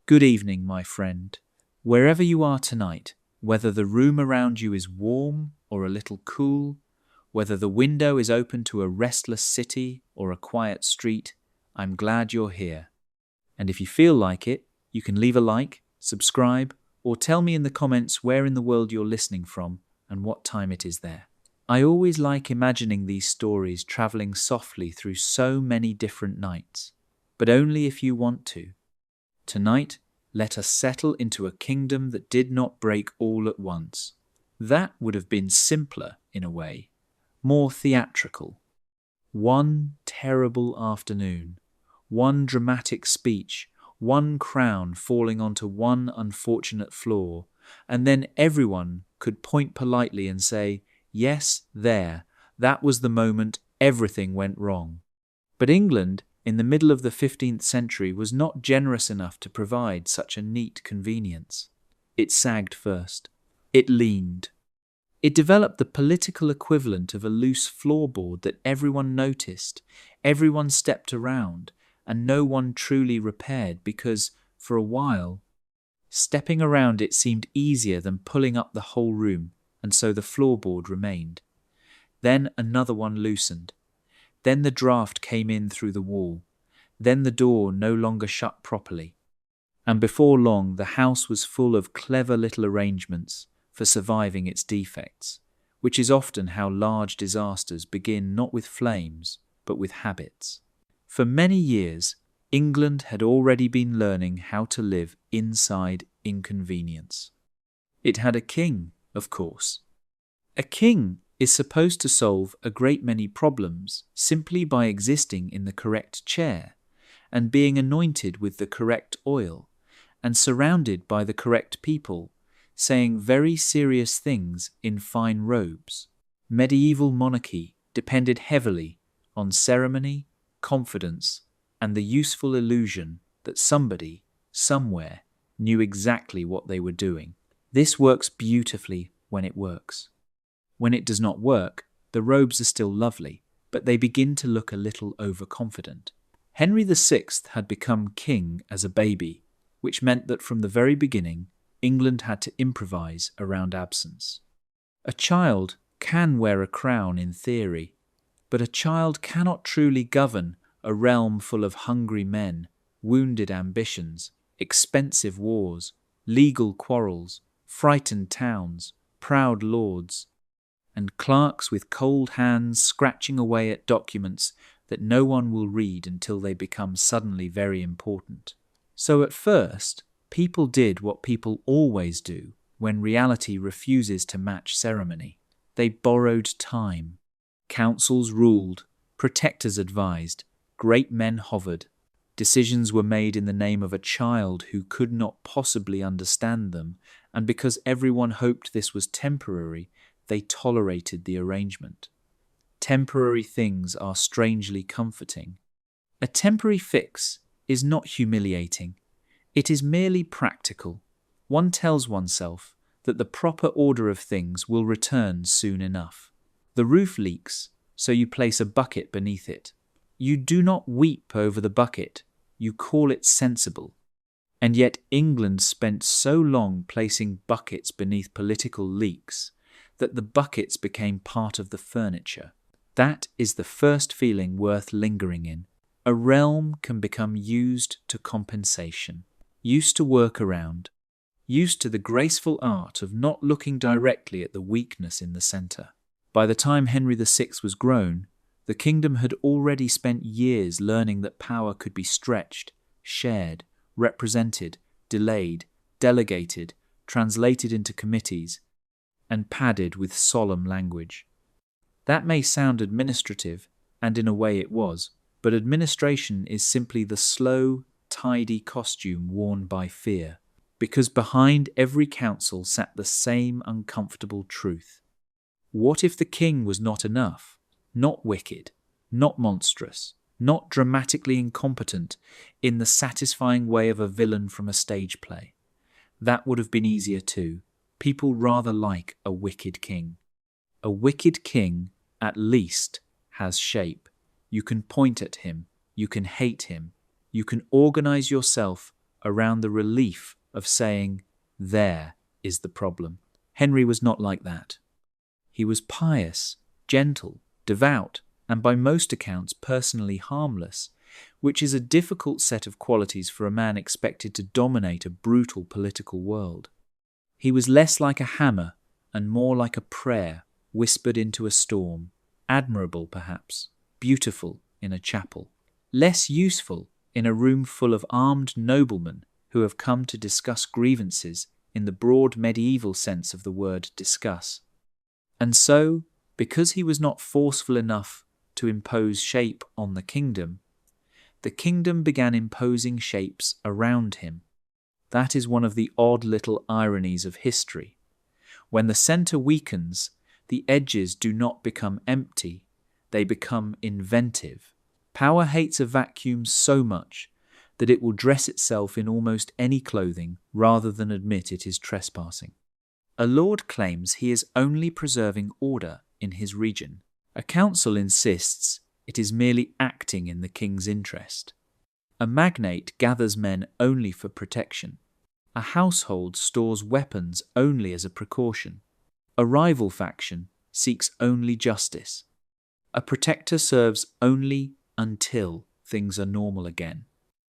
Good evening, my friend. Wherever you are tonight, whether the room around you is warm or a little cool, whether the window is open to a restless city or a quiet street, I'm glad you're here. And if you feel like it, you can leave a like, subscribe, or tell me in the comments where in the world you're listening from and what time it is there. I always like imagining these stories travelling softly through so many different nights, but only if you want to. Tonight, let us settle into a kingdom that did not break all at once. That would have been simpler in a way, more theatrical. One terrible afternoon, one dramatic speech, one crown falling onto one unfortunate floor, and then everyone could point politely and say, yes, there, that was the moment everything went wrong. But England, in the middle of the 15th century, was not generous enough to provide such a neat convenience. It sagged first. It leaned. It developed the political equivalent of a loose floorboard that everyone noticed, everyone stepped around, and no one truly repaired because, for a while, stepping around it seemed easier than pulling up the whole room, and so the floorboard remained. Then another one loosened. Then the draft came in through the wall. Then the door no longer shut properly. And before long, the house was full of clever little arrangements for surviving its defects, which is often how large disasters begin not with flames, but with habits. For many years, England had already been learning how to live inside inconvenience. It had a king, of course. A king is supposed to solve a great many problems simply by existing in the correct chair and being anointed with the correct oil and surrounded by the correct people, saying very serious things in fine robes. Medieval monarchy depended heavily on ceremony, confidence, and the useful illusion that somebody, somewhere, knew exactly what they were doing. This works beautifully when it works. When it does not work, the robes are still lovely, but they begin to look a little overconfident. Henry VI had become king as a baby, which meant that from the very beginning, England had to improvise around absence. A child can wear a crown in theory, but a child cannot truly govern a realm full of hungry men, wounded ambitions, expensive wars, legal quarrels, frightened towns, proud lords, and clerks with cold hands scratching away at documents that no one will read until they become suddenly very important. So at first, people did what people always do when reality refuses to match ceremony. They borrowed time. Councils ruled, protectors advised, great men hovered. Decisions were made in the name of a child who could not possibly understand them, and because everyone hoped this was temporary, they tolerated the arrangement. Temporary things are strangely comforting. A temporary fix is not humiliating. It is merely practical. One tells oneself that the proper order of things will return soon enough. The roof leaks, so you place a bucket beneath it. You do not weep over the bucket, you call it sensible. And yet England spent so long placing buckets beneath political leaks that the buckets became part of the furniture. That is the first feeling worth lingering in. A realm can become used to compensation, used to work around, used to the graceful art of not looking directly at the weakness in the centre. By the time Henry VI was grown, the kingdom had already spent years learning that power could be stretched, shared, represented, delayed, delegated, translated into committees, and padded with solemn language. That may sound administrative, and in a way it was, but administration is simply the slow, tidy costume worn by fear, because behind every council sat the same uncomfortable truth. What if the king was not enough, not wicked, not monstrous, not dramatically incompetent in the satisfying way of a villain from a stage play? That would have been easier too. People rather like a wicked king. A wicked king, at least, has shape. You can point at him. You can hate him. You can organize yourself around the relief of saying, "There is the problem." Henry was not like that. He was pious, gentle, devout, and by most accounts personally harmless, which is a difficult set of qualities for a man expected to dominate a brutal political world. He was less like a hammer and more like a prayer whispered into a storm, admirable perhaps, beautiful in a chapel, less useful in a room full of armed noblemen who have come to discuss grievances in the broad medieval sense of the word discuss. And so, because he was not forceful enough to impose shape on the kingdom began imposing shapes around him. That is one of the odd little ironies of history. When the centre weakens, the edges do not become empty, they become inventive. Power hates a vacuum so much that it will dress itself in almost any clothing rather than admit it is trespassing. A lord claims he is only preserving order in his region. A council insists it is merely acting in the king's interest. A magnate gathers men only for protection. A household stores weapons only as a precaution. A rival faction seeks only justice. A protector serves only until things are normal again.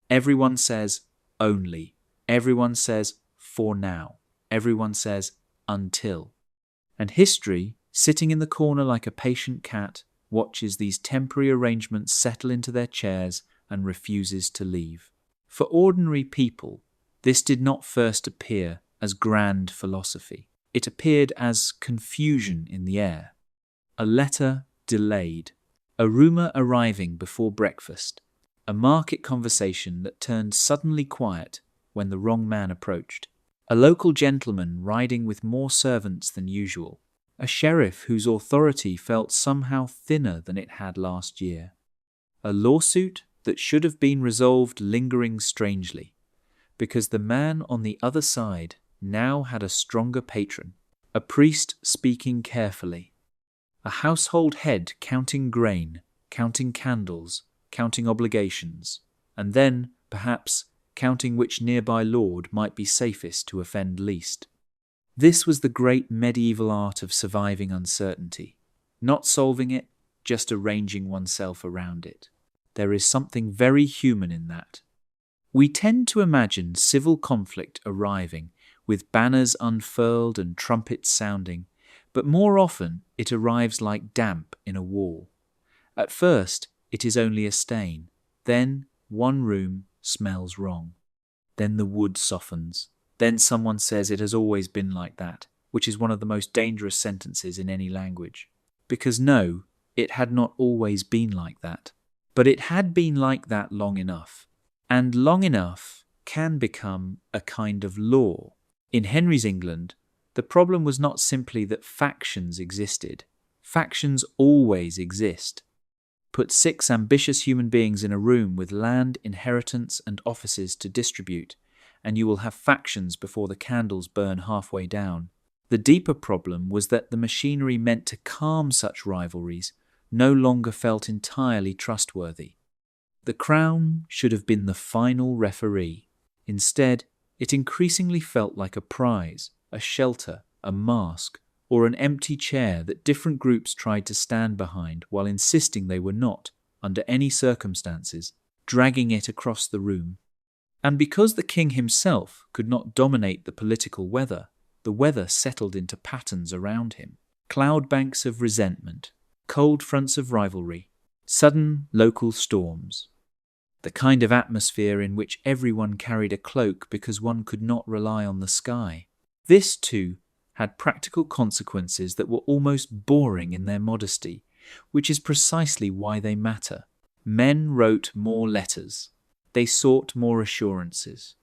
Everyone says only. Everyone says for now. Everyone says until. And history, sitting in the corner like a patient cat, watches these temporary arrangements settle into their chairs and refuses to leave. For ordinary people, this did not first appear as grand philosophy. It appeared as confusion in the air. A letter delayed, a rumour arriving before breakfast, a market conversation that turned suddenly quiet when the wrong man approached, a local gentleman riding with more servants than usual, a sheriff whose authority felt somehow thinner than it had last year, a lawsuit that should have been resolved lingering strangely, because the man on the other side now had a stronger patron, a priest speaking carefully, a household head counting grain, counting candles, counting obligations, and then, perhaps, counting which nearby lord might be safest to offend least. This was the great medieval art of surviving uncertainty, not solving it, just arranging oneself around it. There is something very human in that. We tend to imagine civil conflict arriving, with banners unfurled and trumpets sounding, but more often it arrives like damp in a wall. At first, it is only a stain. Then one room smells wrong. Then the wood softens. Then someone says it has always been like that, which is one of the most dangerous sentences in any language. Because no, it had not always been like that. But it had been like that long enough. And long enough can become a kind of law. In Henry's England, the problem was not simply that factions existed. Factions always exist. Put 6 ambitious human beings in a room with land, inheritance, and offices to distribute, and you will have factions before the candles burn halfway down. The deeper problem was that the machinery meant to calm such rivalries no longer felt entirely trustworthy. The crown should have been the final referee. Instead, it increasingly felt like a prize, a shelter, a mask, or an empty chair that different groups tried to stand behind while insisting they were not, under any circumstances, dragging it across the room. And because the king himself could not dominate the political weather, the weather settled into patterns around him. Cloud banks of resentment, cold fronts of rivalry, sudden local storms. The kind of atmosphere in which everyone carried a cloak because one could not rely on the sky. This, too, had practical consequences that were almost boring in their modesty, which is precisely why they matter. Men wrote more letters. They sought more assurances.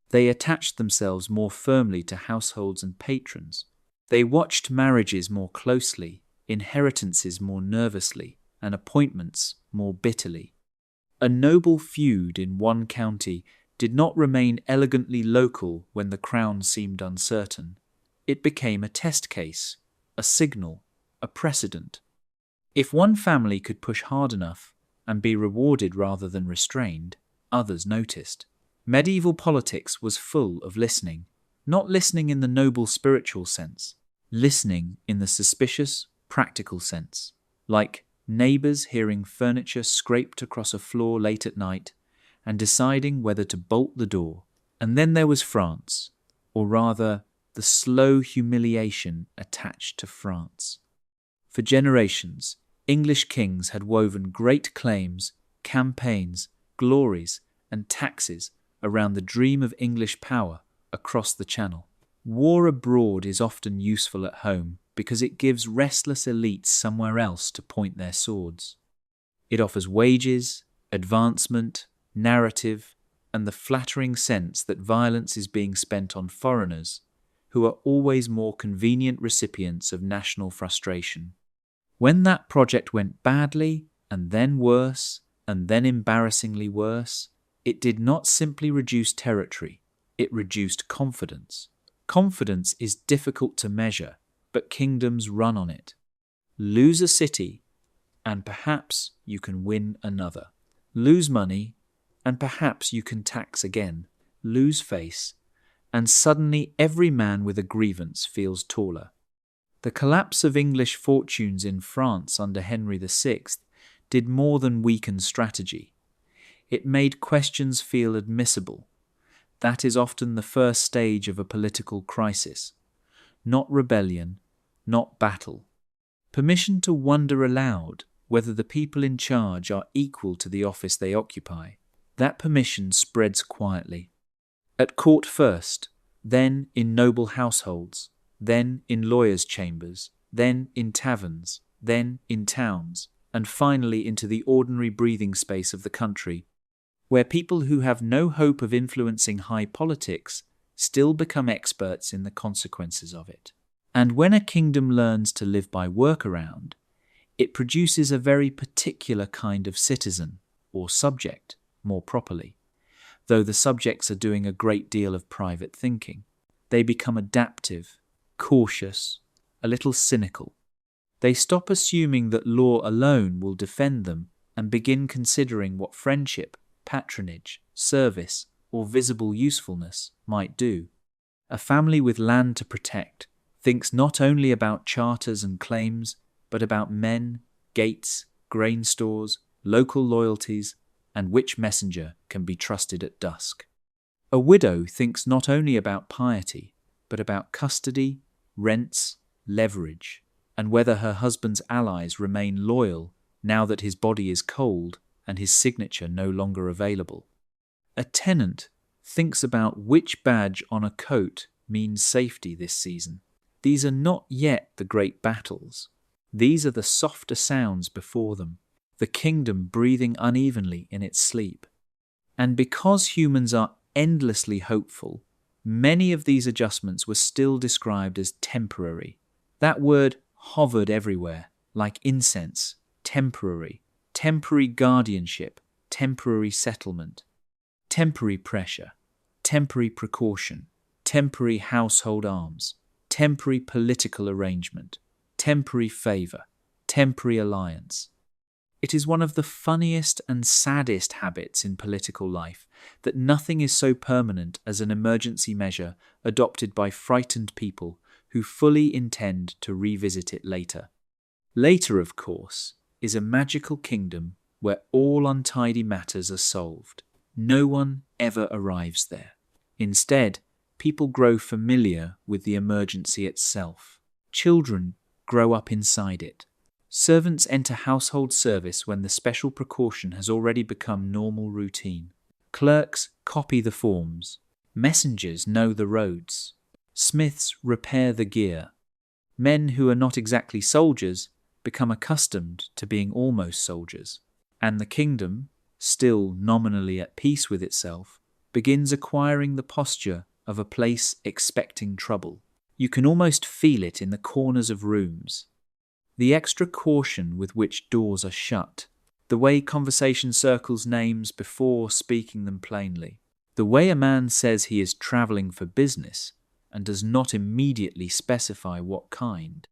They attached themselves more firmly to households and patrons. They watched marriages more closely, inheritances more nervously, and appointments more bitterly. A noble feud in one county did not remain elegantly local when the crown seemed uncertain. It became a test case, a signal, a precedent. If one family could push hard enough and be rewarded rather than restrained, others noticed. Medieval politics was full of listening, not listening in the noble spiritual sense, listening in the suspicious, practical sense, like neighbours hearing furniture scraped across a floor late at night and deciding whether to bolt the door. And then there was France, or rather, the slow humiliation attached to France. For generations, English kings had woven great claims, campaigns, glories, and taxes around the dream of English power across the Channel. War abroad is often useful at home because it gives restless elites somewhere else to point their swords. It offers wages, advancement, narrative, and the flattering sense that violence is being spent on foreigners who are always more convenient recipients of national frustration. When that project went badly, and then worse, and then embarrassingly worse, it did not simply reduce territory, it reduced confidence. Confidence is difficult to measure, but kingdoms run on it. Lose a city, and perhaps you can win another. Lose money, and perhaps you can tax again. Lose face, and suddenly every man with a grievance feels taller. The collapse of English fortunes in France under Henry VI did more than weaken strategy. It made questions feel admissible. That is often the first stage of a political crisis. Not rebellion, not battle. Permission to wonder aloud whether the people in charge are equal to the office they occupy. That permission spreads quietly. At court first, then in noble households, then in lawyers' chambers, then in taverns, then in towns, and finally into the ordinary breathing space of the country, where people who have no hope of influencing high politics still become experts in the consequences of it. And when a kingdom learns to live by workaround, it produces a very particular kind of citizen, or subject, more properly, though the subjects are doing a great deal of private thinking. They become adaptive, cautious, a little cynical. They stop assuming that law alone will defend them and begin considering what friendship, patronage, service, or visible usefulness might do. A family with land to protect thinks not only about charters and claims, but about men, gates, grain stores, local loyalties, and which messenger can be trusted at dusk. A widow thinks not only about piety, but about custody, rents, leverage, and whether her husband's allies remain loyal now that his body is cold and his signature no longer available. A tenant thinks about which badge on a coat means safety this season. These are not yet the great battles. These are the softer sounds before them, the kingdom breathing unevenly in its sleep. And because humans are endlessly hopeful, many of these adjustments were still described as temporary. That word hovered everywhere, like incense, temporary guardianship, temporary settlement, temporary pressure, temporary precaution, temporary household arms, temporary political arrangement, temporary favour, temporary alliance. It is one of the funniest and saddest habits in political life that nothing is so permanent as an emergency measure adopted by frightened people who fully intend to revisit it later. Later, of course, is a magical kingdom where all untidy matters are solved. No one ever arrives there. Instead, people grow familiar with the emergency itself. Children grow up inside it. Servants enter household service when the special precaution has already become normal routine. Clerks copy the forms. Messengers know the roads. Smiths repair the gear. Men who are not exactly soldiers become accustomed to being almost soldiers. And the kingdom, still nominally at peace with itself, begins acquiring the posture of a place expecting trouble. You can almost feel it in the corners of rooms. The extra caution with which doors are shut, the way conversation circles names before speaking them plainly, the way a man says he is travelling for business and does not immediately specify what kind,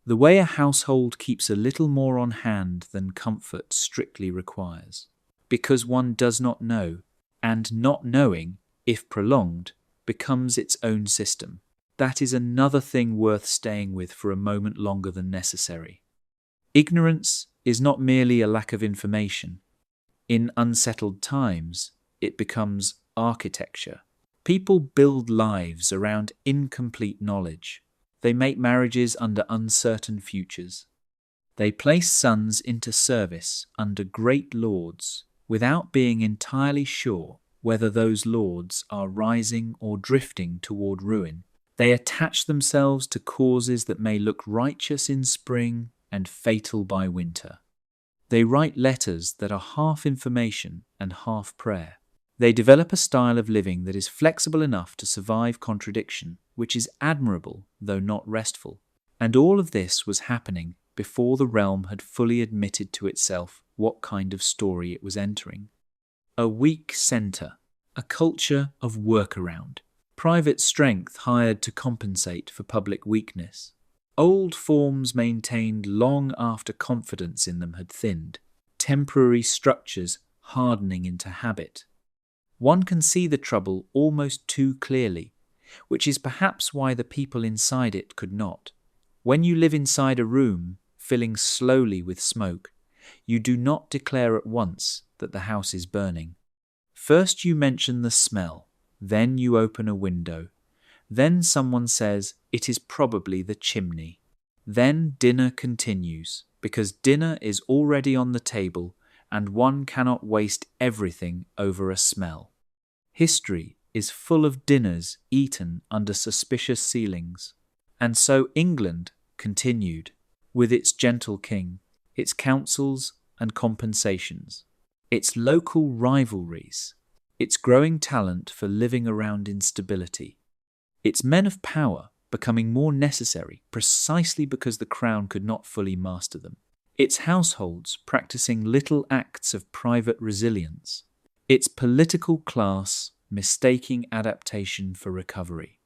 the way a household keeps a little more on hand than comfort strictly requires, because one does not know, and not knowing if prolonged, becomes its own system. That is another thing worth staying with for a moment longer than necessary. Ignorance is not merely a lack of information. In unsettled times, it becomes architecture. People build lives around incomplete knowledge. They make marriages under uncertain futures. They place sons into service under great lords without being entirely sure whether those lords are rising or drifting toward ruin. They attach themselves to causes that may look righteous in spring and fatal by winter. They write letters that are half information and half prayer. They develop a style of living that is flexible enough to survive contradiction, which is admirable though not restful. And all of this was happening before the realm had fully admitted to itself what kind of story it was entering. A weak centre, a culture of workaround, private strength hired to compensate for public weakness. Old forms maintained long after confidence in them had thinned, temporary structures hardening into habit. One can see the trouble almost too clearly, which is perhaps why the people inside it could not. When you live inside a room filling slowly with smoke, you do not declare at once that the house is burning. First you mention the smell, then you open a window, then someone says it is probably the chimney. Then dinner continues, because dinner is already on the table and one cannot waste everything over a smell. History is full of dinners eaten under suspicious ceilings. And so England continued, with its gentle king, its councils and compensations, its local rivalries, its growing talent for living around instability, its men of power becoming more necessary precisely because the crown could not fully master them, its households practicing little acts of private resilience, its political class mistaking adaptation for recovery.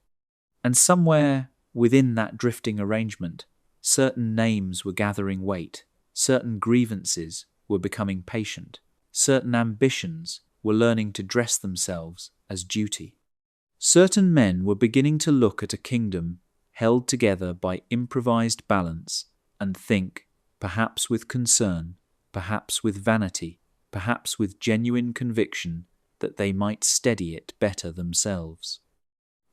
And somewhere within that drifting arrangement, certain names were gathering weight, certain grievances were becoming patient, certain ambitions were learning to dress themselves as duty. Certain men were beginning to look at a kingdom held together by improvised balance and think, perhaps with concern, perhaps with vanity, perhaps with genuine conviction, that they might steady it better themselves.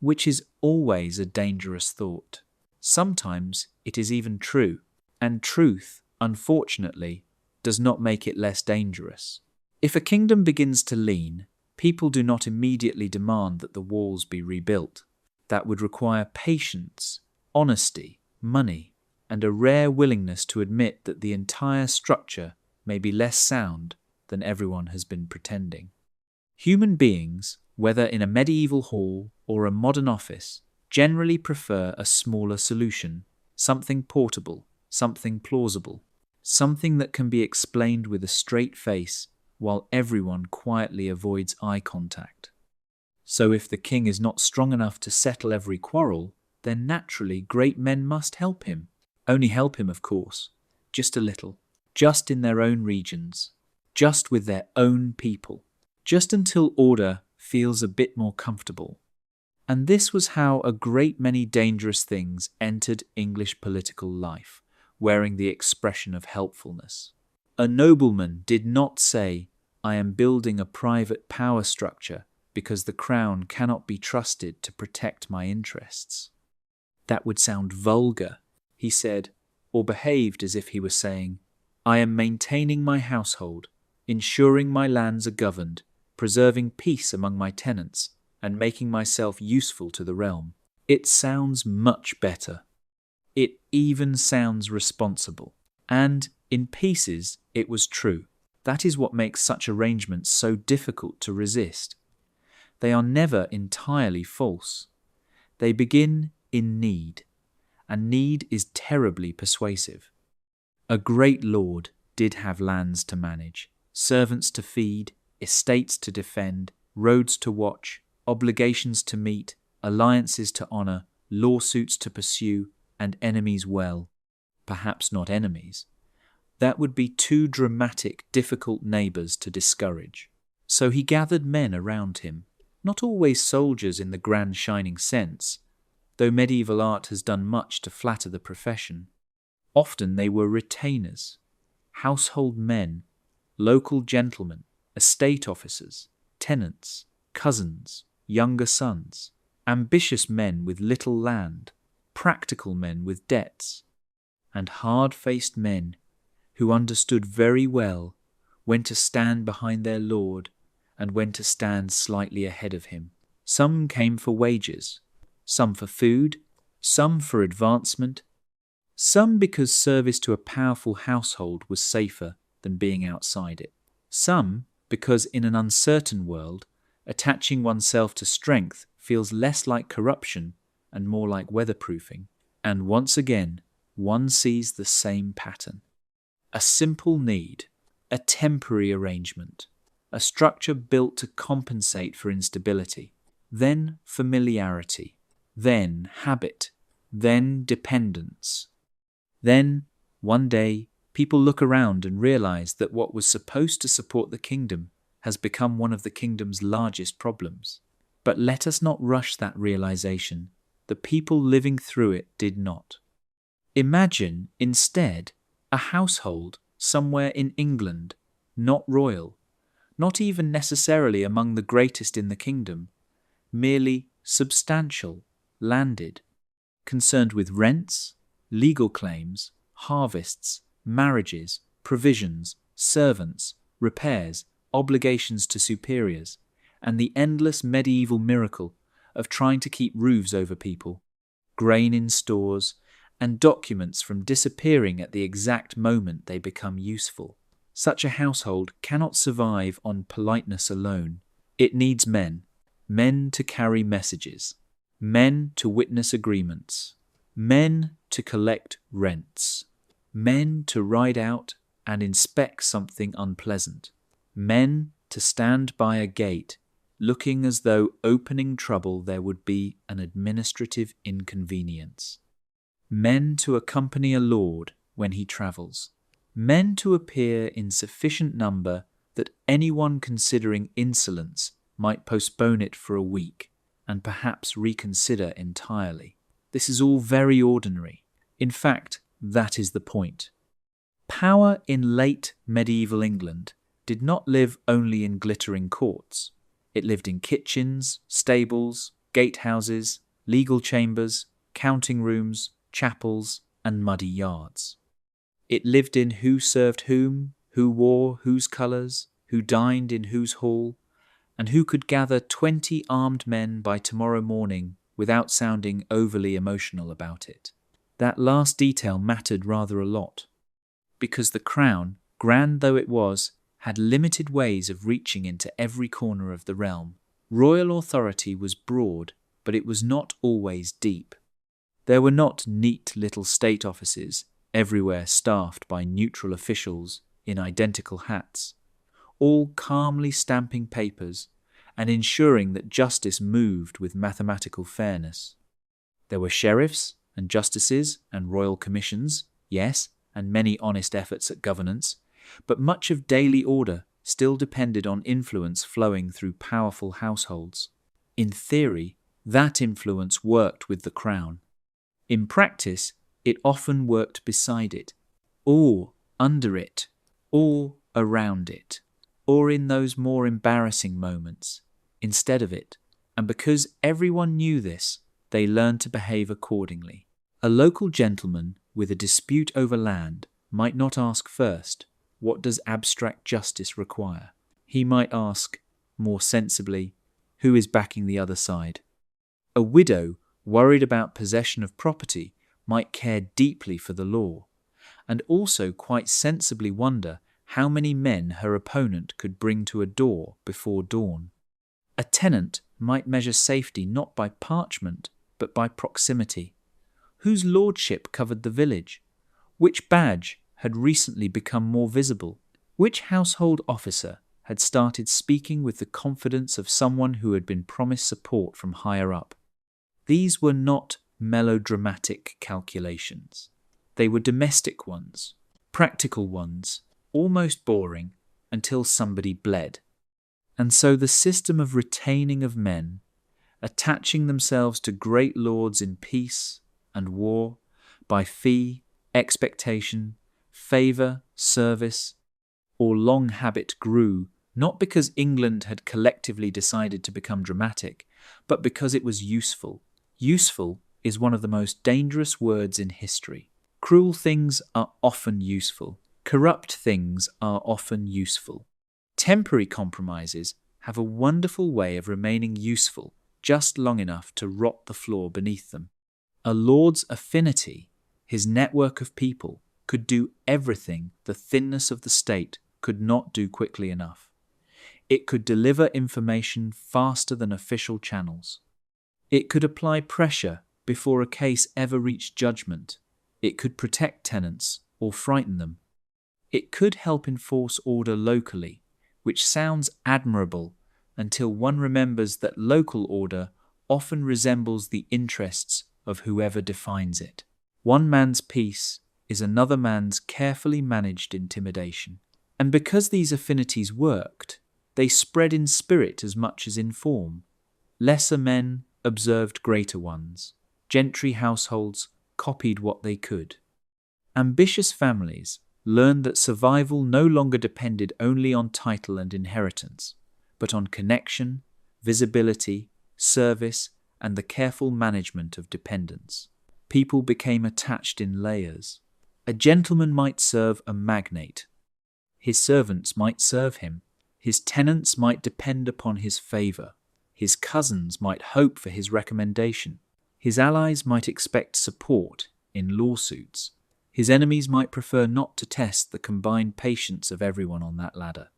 Which is always a dangerous thought. Sometimes it is even true, and truth, unfortunately, does not make it less dangerous. If a kingdom begins to lean, people do not immediately demand that the walls be rebuilt. That would require patience, honesty, money, and a rare willingness to admit that the entire structure may be less sound than everyone has been pretending. Human beings, whether in a medieval hall or a modern office, generally prefer a smaller solution, something portable, something plausible, something that can be explained with a straight face while everyone quietly avoids eye contact. So if the king is not strong enough to settle every quarrel, then naturally great men must help him. Only help him, of course, just a little, just in their own regions, just with their own people, just until order feels a bit more comfortable. And this was how a great many dangerous things entered English political life, wearing the expression of helpfulness. A nobleman did not say, "I am building a private power structure because the crown cannot be trusted to protect my interests." That would sound vulgar. He said, or behaved as if he were saying, "I am maintaining my household, ensuring my lands are governed, preserving peace among my tenants, and making myself useful to the realm." It sounds much better. It even sounds responsible. And, in pieces, it was true. That is what makes such arrangements so difficult to resist. They are never entirely false. They begin in need, and need is terribly persuasive. A great lord did have lands to manage, servants to feed, estates to defend, roads to watch, obligations to meet, alliances to honour, lawsuits to pursue, and enemies well, perhaps not enemies. That would be two dramatic, difficult neighbours to discourage. So he gathered men around him, Not always soldiers in the grand shining sense, though medieval art has done much to flatter the profession. Often they were retainers, household men, local gentlemen, estate officers, tenants, cousins, younger sons, ambitious men with little land, practical men with debts, and hard-faced men who understood very well when to stand behind their lord and when to stand slightly ahead of him. Some came for wages, some for food, some for advancement, some because service to a powerful household was safer than being outside it, some because in an uncertain world, attaching oneself to strength feels less like corruption and more like weatherproofing, and once again, one sees the same pattern. A simple need, a temporary arrangement, a structure built to compensate for instability, then familiarity, then habit, then dependence. Then, one day, people look around and realize that what was supposed to support the kingdom has become one of the kingdom's largest problems. But let us not rush that realization. The people living through it did not. Imagine, instead, a household somewhere in England, not royal, not even necessarily among the greatest in the kingdom, merely substantial, landed, concerned with rents, legal claims, harvests, marriages, provisions, servants, repairs, obligations to superiors, and the endless medieval miracle of trying to keep roofs over people, grain in stores, and documents from disappearing at the exact moment they become useful. Such a household cannot survive on politeness alone. It needs men to carry messages, men to witness agreements, men to collect rents, men to ride out and inspect something unpleasant, men to stand by a gate, looking as though opening trouble there would be an administrative inconvenience, men to accompany a lord when he travels, men to appear in sufficient number that anyone considering insolence might postpone it for a week and perhaps reconsider entirely. This is all very ordinary. In fact, that is the point. Power in late medieval England did not live only in glittering courts. It lived in kitchens, stables, gatehouses, legal chambers, counting rooms, chapels, and muddy yards. It lived in who served whom, who wore whose colours, who dined in whose hall, and who could gather 20 armed men by tomorrow morning without sounding overly emotional about it. That last detail mattered rather a lot, because the crown, grand though it was, had limited ways of reaching into every corner of the realm. Royal authority was broad, but it was not always deep. There were not neat little state offices, everywhere staffed by neutral officials in identical hats, all calmly stamping papers and ensuring that justice moved with mathematical fairness. There were sheriffs and justices and royal commissions, yes, and many honest efforts at governance, but much of daily order still depended on influence flowing through powerful households. In theory, that influence worked with the crown. In practice, it often worked beside it, or under it, or around it, or in those more embarrassing moments, instead of it, and because everyone knew this, they learned to behave accordingly. A local gentleman with a dispute over land might not ask first, "What does abstract justice require?" He might ask, more sensibly, "Who is backing the other side?" A widow worried about possession of property might care deeply for the law, and also quite sensibly wonder how many men her opponent could bring to a door before dawn. A tenant might measure safety not by parchment, but by proximity. Whose lordship covered the village? Which badge had recently become more visible? Which household officer had started speaking with the confidence of someone who had been promised support from higher up? These were not melodramatic calculations. They were domestic ones, practical ones, almost boring until somebody bled. And so the system of retaining of men, attaching themselves to great lords in peace and war, by fee, expectation, favour, service, or long habit grew, not because England had collectively decided to become dramatic, but because it was useful. Useful is one of the most dangerous words in history. Cruel things are often useful. Corrupt things are often useful. Temporary compromises have a wonderful way of remaining useful just long enough to rot the floor beneath them. A lord's affinity, his network of people, could do everything the thinness of the state could not do quickly enough. It could deliver information faster than official channels. It could apply pressure before a case ever reached judgment. It could protect tenants or frighten them. It could help enforce order locally, which sounds admirable until one remembers that local order often resembles the interests of whoever defines it. One man's peace is another man's carefully managed intimidation. And because these affinities worked, they spread in spirit as much as in form. Lesser men observed greater ones. Gentry households copied what they could. Ambitious families learned that survival no longer depended only on title and inheritance, but on connection, visibility, service, and the careful management of dependence. People became attached in layers. A gentleman might serve a magnate. His servants might serve him. His tenants might depend upon his favour. His cousins might hope for his recommendation. His allies might expect support in lawsuits. His enemies might prefer not to test the combined patience of everyone on that ladder.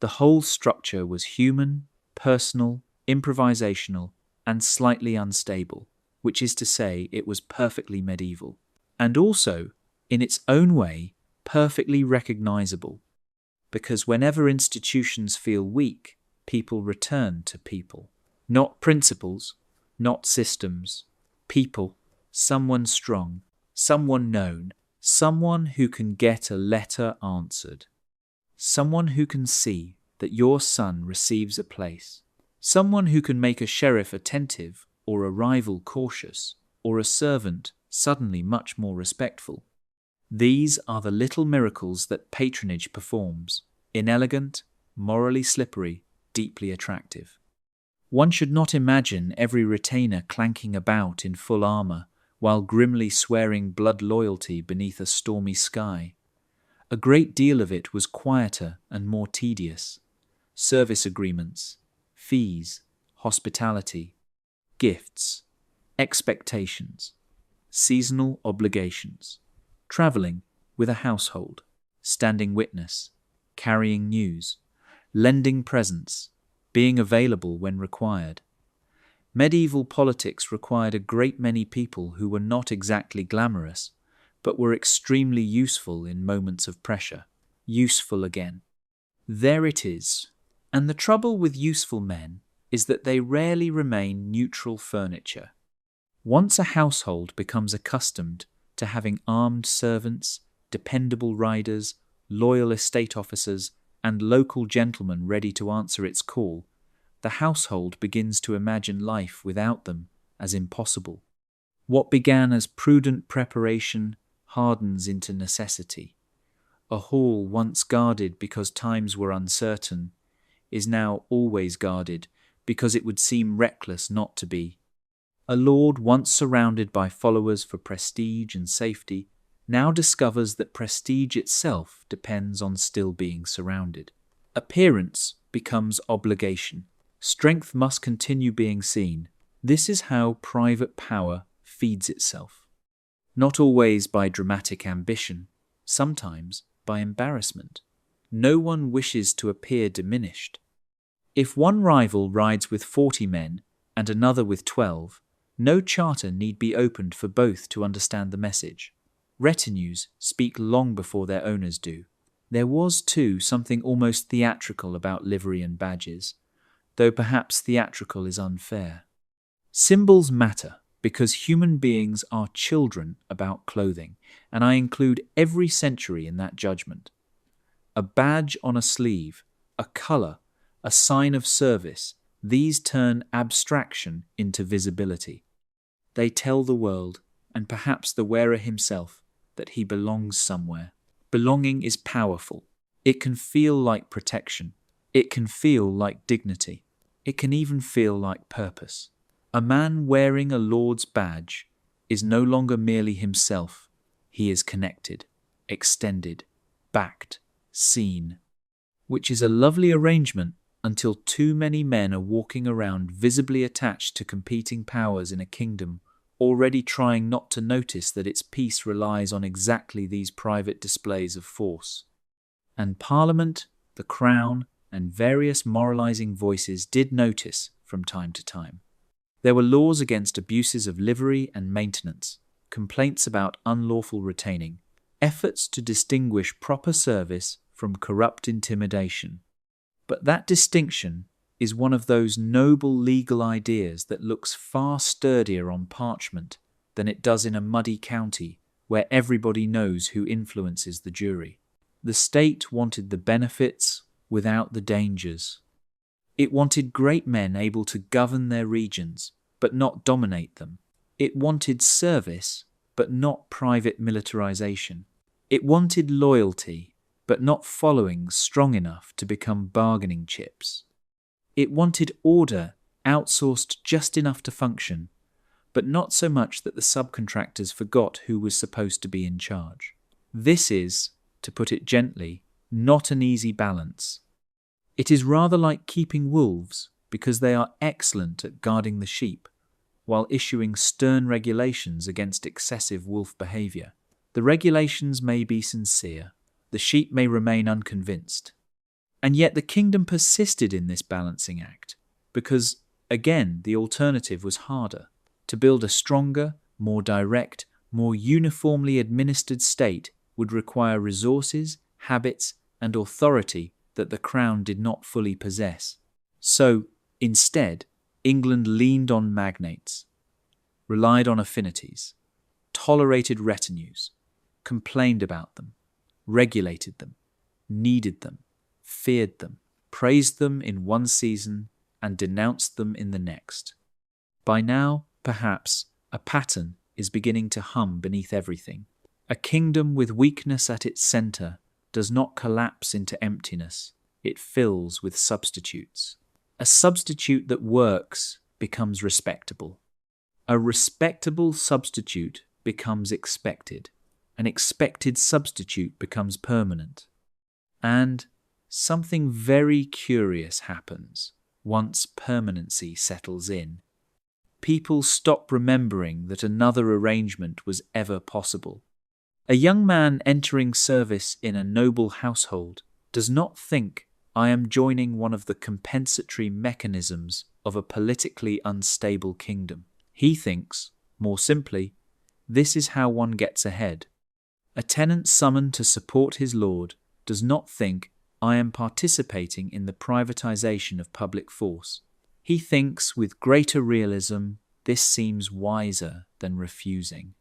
The whole structure was human, personal, improvisational, and slightly unstable, which is to say it was perfectly medieval, and also, in its own way, perfectly recognisable, because whenever institutions feel weak, people return to people. Not principles, not systems. People, someone strong, someone known, someone who can get a letter answered. Someone who can see that your son receives a place. Someone who can make a sheriff attentive or a rival cautious, or a servant suddenly much more respectful. These are the little miracles that patronage performs, inelegant, morally slippery, deeply attractive. One should not imagine every retainer clanking about in full armour while grimly swearing blood loyalty beneath a stormy sky. A great deal of it was quieter and more tedious. Service agreements, fees, hospitality, gifts, expectations, seasonal obligations, travelling with a household, standing witness, carrying news, lending presents, being available when required. Medieval politics required a great many people who were not exactly glamorous, but were extremely useful in moments of pressure. Useful again. There it is. And the trouble with useful men is that they rarely remain neutral furniture. Once a household becomes accustomed to having armed servants, dependable riders, loyal estate officers, and local gentlemen ready to answer its call, the household begins to imagine life without them as impossible. What began as prudent preparation hardens into necessity. A hall once guarded because times were uncertain is now always guarded because it would seem reckless not to be. A lord once surrounded by followers for prestige and safety now discovers that prestige itself depends on still being surrounded. Appearance becomes obligation. Strength must continue being seen. This is how private power feeds itself. Not always by dramatic ambition, sometimes by embarrassment. No one wishes to appear diminished. If one rival rides with 40 men and another with 12, no charter need be opened for both to understand the message. Retinues speak long before their owners do. There was, too, something almost theatrical about livery and badges, though perhaps theatrical is unfair. Symbols matter because human beings are children about clothing, and I include every century in that judgment. A badge on a sleeve, a colour, a sign of service, these turn abstraction into visibility. They tell the world, and perhaps the wearer himself, that he belongs somewhere. Belonging is powerful. It can feel like protection. It can feel like dignity. It can even feel like purpose. A man wearing a lord's badge is no longer merely himself. He is connected, extended, backed, seen, which is a lovely arrangement until too many men are walking around visibly attached to competing powers in a kingdom, already trying not to notice that its peace relies on exactly these private displays of force. And Parliament, the Crown, and various moralizing voices did notice from time to time. There were laws against abuses of livery and maintenance, complaints about unlawful retaining, efforts to distinguish proper service from corrupt intimidation. But that distinction is one of those noble legal ideas that looks far sturdier on parchment than it does in a muddy county where everybody knows who influences the jury. The state wanted the benefits without the dangers. It wanted great men able to govern their regions, but not dominate them. It wanted service, but not private militarization. It wanted loyalty, but not followings strong enough to become bargaining chips. It wanted order, outsourced just enough to function, but not so much that the subcontractors forgot who was supposed to be in charge. This is, to put it gently, not an easy balance. It is rather like keeping wolves because they are excellent at guarding the sheep, while issuing stern regulations against excessive wolf behaviour. The regulations may be sincere, the sheep may remain unconvinced. And yet the kingdom persisted in this balancing act, because, again, the alternative was harder. To build a stronger, more direct, more uniformly administered state would require resources, habits, and authority that the crown did not fully possess. So, instead, England leaned on magnates, relied on affinities, tolerated retinues, complained about them, regulated them, needed them, feared them, praised them in one season, and denounced them in the next. By now, perhaps, a pattern is beginning to hum beneath everything. A kingdom with weakness at its centre does not collapse into emptiness, it fills with substitutes. A substitute that works becomes respectable. A respectable substitute becomes expected. An expected substitute becomes permanent. And something very curious happens once permanency settles in. People stop remembering that another arrangement was ever possible. A young man entering service in a noble household does not think, I am joining one of the compensatory mechanisms of a politically unstable kingdom. He thinks, more simply, this is how one gets ahead. A tenant summoned to support his lord does not think, I am participating in the privatization of public force. He thinks with greater realism, this seems wiser than refusing.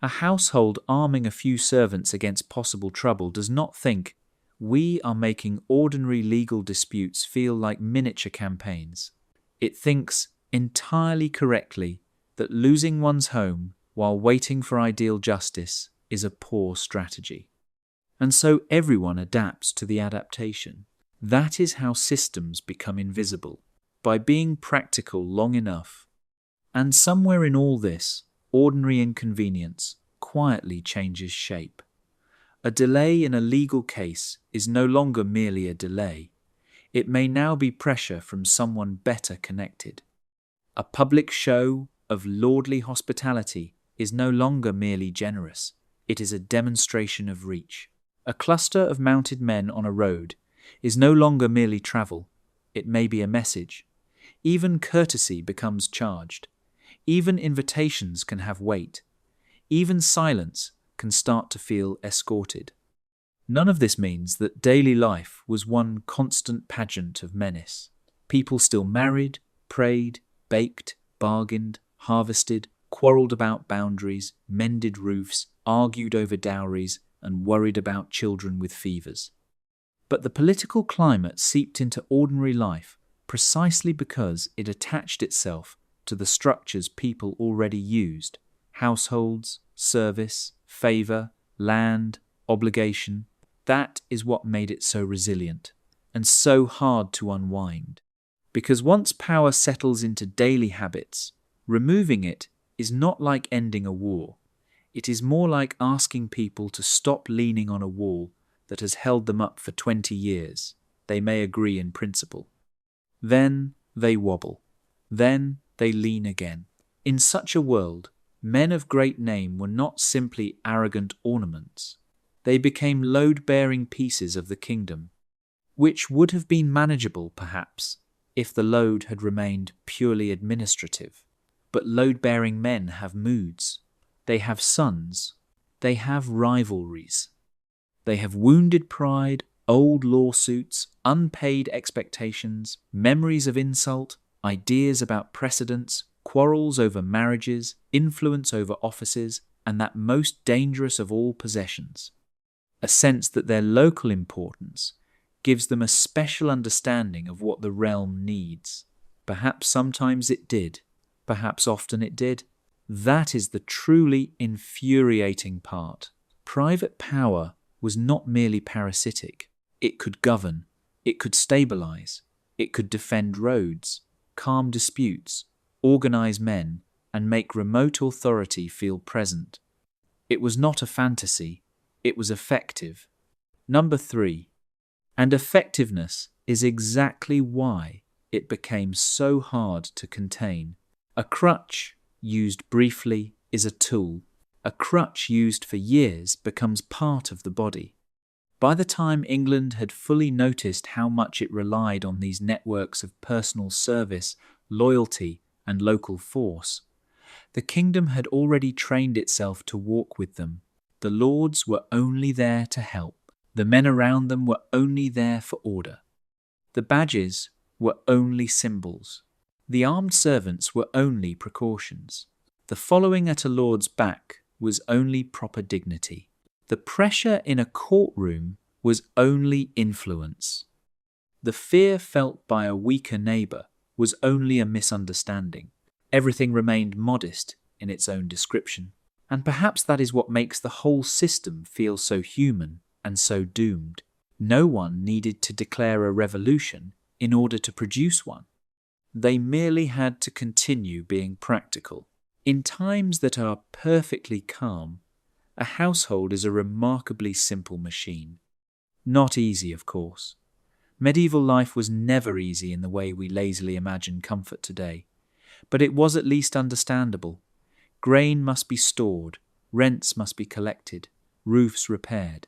A household arming a few servants against possible trouble does not think, we are making ordinary legal disputes feel like miniature campaigns. It thinks entirely correctly that losing one's home while waiting for ideal justice is a poor strategy. And so everyone adapts to the adaptation. That is how systems become invisible, by being practical long enough. And somewhere in all this, ordinary inconvenience quietly changes shape. A delay in a legal case is no longer merely a delay. It may now be pressure from someone better connected. A public show of lordly hospitality is no longer merely generous. It is a demonstration of reach. A cluster of mounted men on a road is no longer merely travel. It may be a message. Even courtesy becomes charged. Even invitations can have weight. Even silence can start to feel escorted. None of this means that daily life was one constant pageant of menace. People still married, prayed, baked, bargained, harvested, quarrelled about boundaries, mended roofs, argued over dowries, and worried about children with fevers. But the political climate seeped into ordinary life precisely because it attached itself to the structures people already used: households, service, favour, land, obligation. That is what made it so resilient and so hard to unwind. Because once power settles into daily habits, removing it is not like ending a war. It is more like asking people to stop leaning on a wall that has held them up for 20 years. They may agree in principle. Then they wobble. Then they lean again. In such a world, men of great name were not simply arrogant ornaments. They became load-bearing pieces of the kingdom, which would have been manageable, perhaps, if the load had remained purely administrative. But load-bearing men have moods. They have sons. They have rivalries. They have wounded pride, old lawsuits, unpaid expectations, memories of insult, ideas about precedents, quarrels over marriages, influence over offices, and that most dangerous of all possessions, a sense that their local importance gives them a special understanding of what the realm needs. Perhaps sometimes it did, perhaps often it did. That is the truly infuriating part. Private power was not merely parasitic. It could govern, it could stabilize, it could defend roads, calm disputes, organize men, and make remote authority feel present. It was not a fantasy, it was effective. Number 3. And effectiveness is exactly why it became so hard to contain. A crutch used briefly is a tool. A crutch used for years becomes part of the body. By the time England had fully noticed how much it relied on these networks of personal service, loyalty, and local force, the kingdom had already trained itself to walk with them. The lords were only there to help. The men around them were only there for order. The badges were only symbols. The armed servants were only precautions. The following at a lord's back was only proper dignity. The pressure in a courtroom was only influence. The fear felt by a weaker neighbour was only a misunderstanding. Everything remained modest in its own description. And perhaps that is what makes the whole system feel so human and so doomed. No one needed to declare a revolution in order to produce one. They merely had to continue being practical. In times that are perfectly calm, a household is a remarkably simple machine. Not easy, of course. Medieval life was never easy in the way we lazily imagine comfort today, but it was at least understandable. Grain must be stored, rents must be collected, roofs repaired,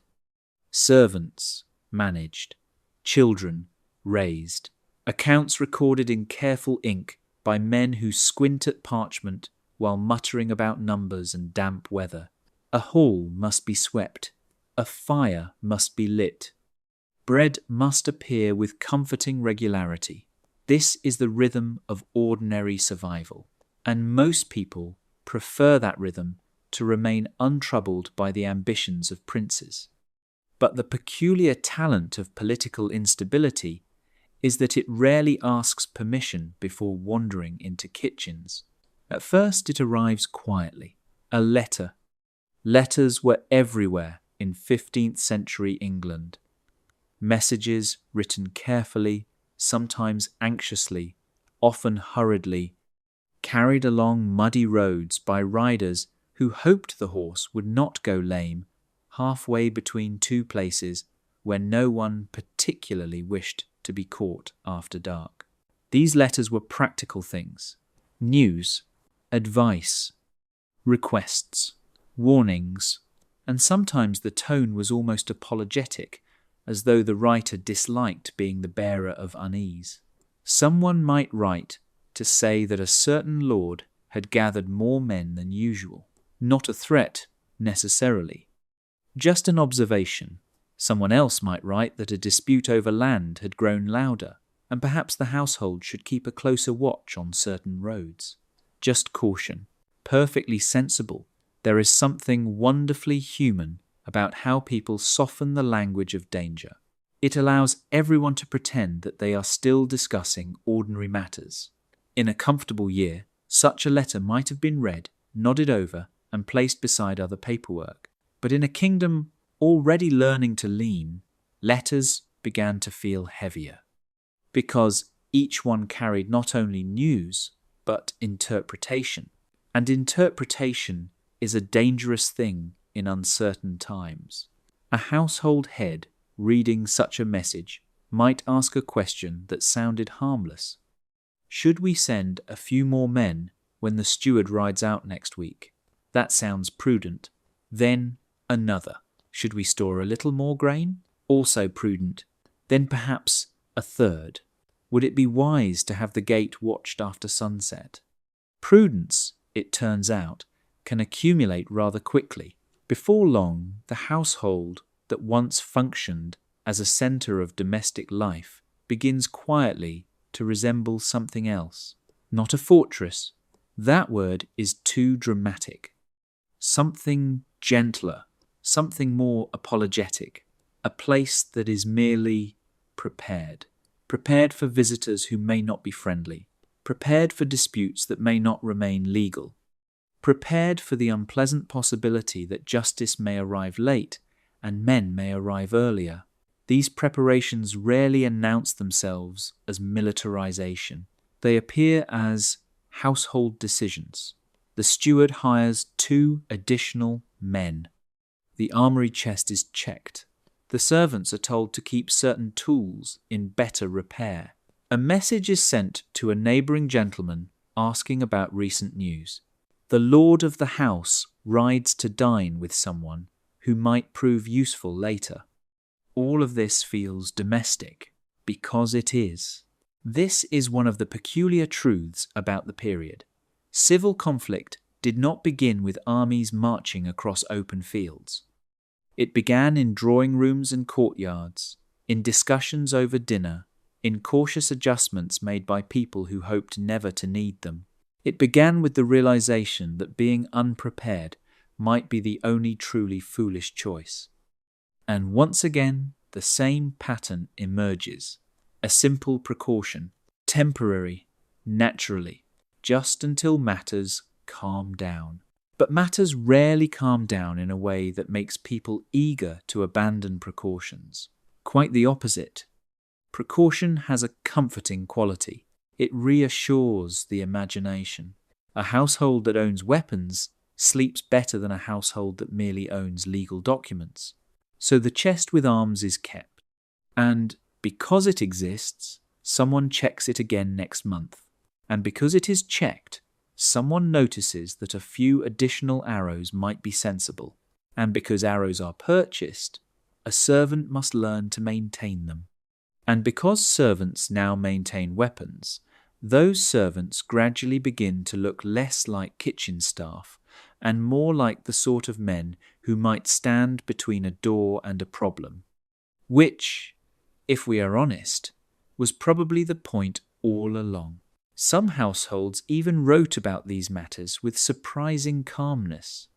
servants managed, children raised, accounts recorded in careful ink by men who squint at parchment while muttering about numbers and damp weather. A hall must be swept, a fire must be lit, bread must appear with comforting regularity. This is the rhythm of ordinary survival, and most people prefer that rhythm to remain untroubled by the ambitions of princes. But the peculiar talent of political instability is that it rarely asks permission before wandering into kitchens. At first it arrives quietly. A letter. Letters were everywhere in 15th century England. Messages written carefully, sometimes anxiously, often hurriedly, carried along muddy roads by riders who hoped the horse would not go lame halfway between two places where no one particularly wished to be caught after dark. These letters were practical things: news, advice, requests, warnings, and sometimes the tone was almost apologetic, as though the writer disliked being the bearer of unease. Someone might write to say that a certain lord had gathered more men than usual. Not a threat, necessarily. Just an observation. Someone else might write that a dispute over land had grown louder, and perhaps the household should keep a closer watch on certain roads. Just caution. Perfectly sensible. There is something wonderfully human about how people soften the language of danger. It allows everyone to pretend that they are still discussing ordinary matters. In a comfortable year, such a letter might have been read, nodded over, and placed beside other paperwork. But in a kingdom already learning to lean, letters began to feel heavier, because each one carried not only news, but interpretation. And interpretation is a dangerous thing in uncertain times. A household head reading such a message might ask a question that sounded harmless. Should we send a few more men when the steward rides out next week? That sounds prudent. Then another. Should we store a little more grain? Also prudent. Then perhaps a third. Would it be wise to have the gate watched after sunset? Prudence, it turns out, can accumulate rather quickly. Before long, the household that once functioned as a centre of domestic life begins quietly to resemble something else. Not a fortress. That word is too dramatic. Something gentler, something more apologetic. A place that is merely prepared. Prepared for visitors who may not be friendly. Prepared for disputes that may not remain legal. Prepared for the unpleasant possibility that justice may arrive late and men may arrive earlier. These preparations rarely announce themselves as militarization. They appear as household decisions. The steward hires 2 additional men. The armoury chest is checked. The servants are told to keep certain tools in better repair. A message is sent to a neighbouring gentleman asking about recent news. The lord of the house rides to dine with someone who might prove useful later. All of this feels domestic, because it is. This is one of the peculiar truths about the period. Civil conflict did not begin with armies marching across open fields. It began in drawing rooms and courtyards, in discussions over dinner, in cautious adjustments made by people who hoped never to need them. It began with the realization that being unprepared might be the only truly foolish choice. And once again, the same pattern emerges. A simple precaution, temporary, naturally, just until matters calm down. But matters rarely calm down in a way that makes people eager to abandon precautions. Quite the opposite. Precaution has a comforting quality. It reassures the imagination. A household that owns weapons sleeps better than a household that merely owns legal documents. So the chest with arms is kept. And because it exists, someone checks it again next month. And because it is checked, someone notices that a few additional arrows might be sensible. And because arrows are purchased, a servant must learn to maintain them. And because servants now maintain weapons, those servants gradually begin to look less like kitchen staff and more like the sort of men who might stand between a door and a problem, which, if we are honest, was probably the point all along. Some households even wrote about these matters with surprising calmness.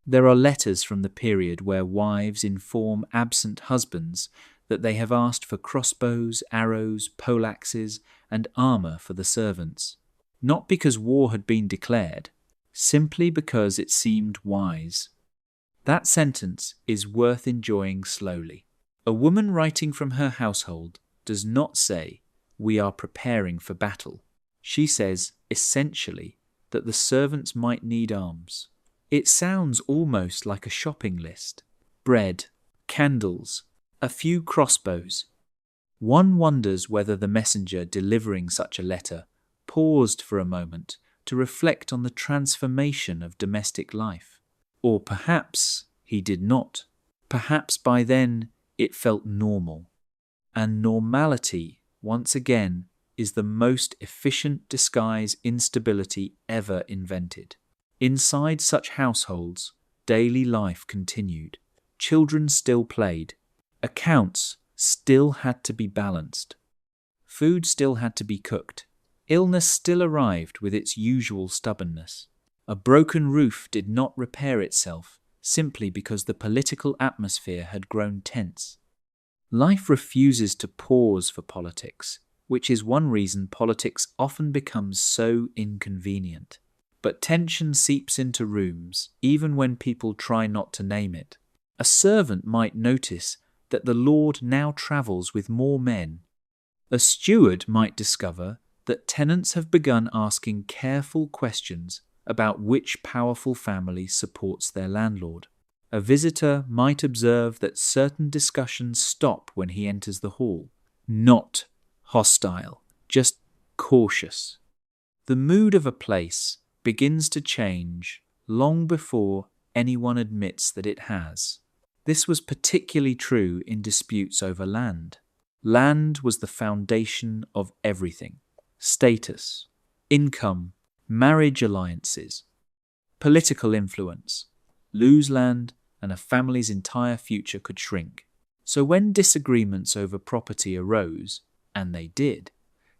There are letters from the period where wives inform absent husbands that they have asked for crossbows, arrows, poleaxes, and armour for the servants, not because war had been declared, simply because it seemed wise. That sentence is worth enjoying slowly. A woman writing from her household does not say, "We are preparing for battle." She says, essentially, that the servants might need arms. It sounds almost like a shopping list. Bread, candles, a few crossbows. One wonders whether the messenger delivering such a letter paused for a moment to reflect on the transformation of domestic life. Or perhaps he did not. Perhaps by then it felt normal. And normality, once again, is the most efficient disguise instability ever invented. Inside such households, daily life continued. Children still played. Accounts still had to be balanced. Food still had to be cooked. Illness still arrived with its usual stubbornness. A broken roof did not repair itself simply because the political atmosphere had grown tense. Life refuses to pause for politics, which is one reason politics often becomes so inconvenient. But tension seeps into rooms, even when people try not to name it. A servant might notice that the Lord now travels with more men. A steward might discover that tenants have begun asking careful questions about which powerful family supports their landlord. A visitor might observe that certain discussions stop when he enters the hall. Not hostile, just cautious. The mood of a place begins to change long before anyone admits that it has. This was particularly true in disputes over land. Land was the foundation of everything: status, income, marriage alliances, political influence. Lose land, and a family's entire future could shrink. So when disagreements over property arose, and they did,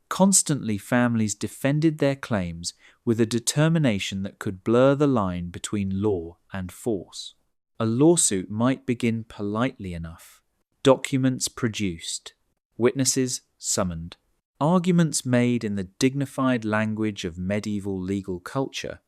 constantly families defended their claims with a determination that could blur the line between law and force. A lawsuit might begin politely enough. Documents produced, witnesses summoned, arguments made in the dignified language of medieval legal culture.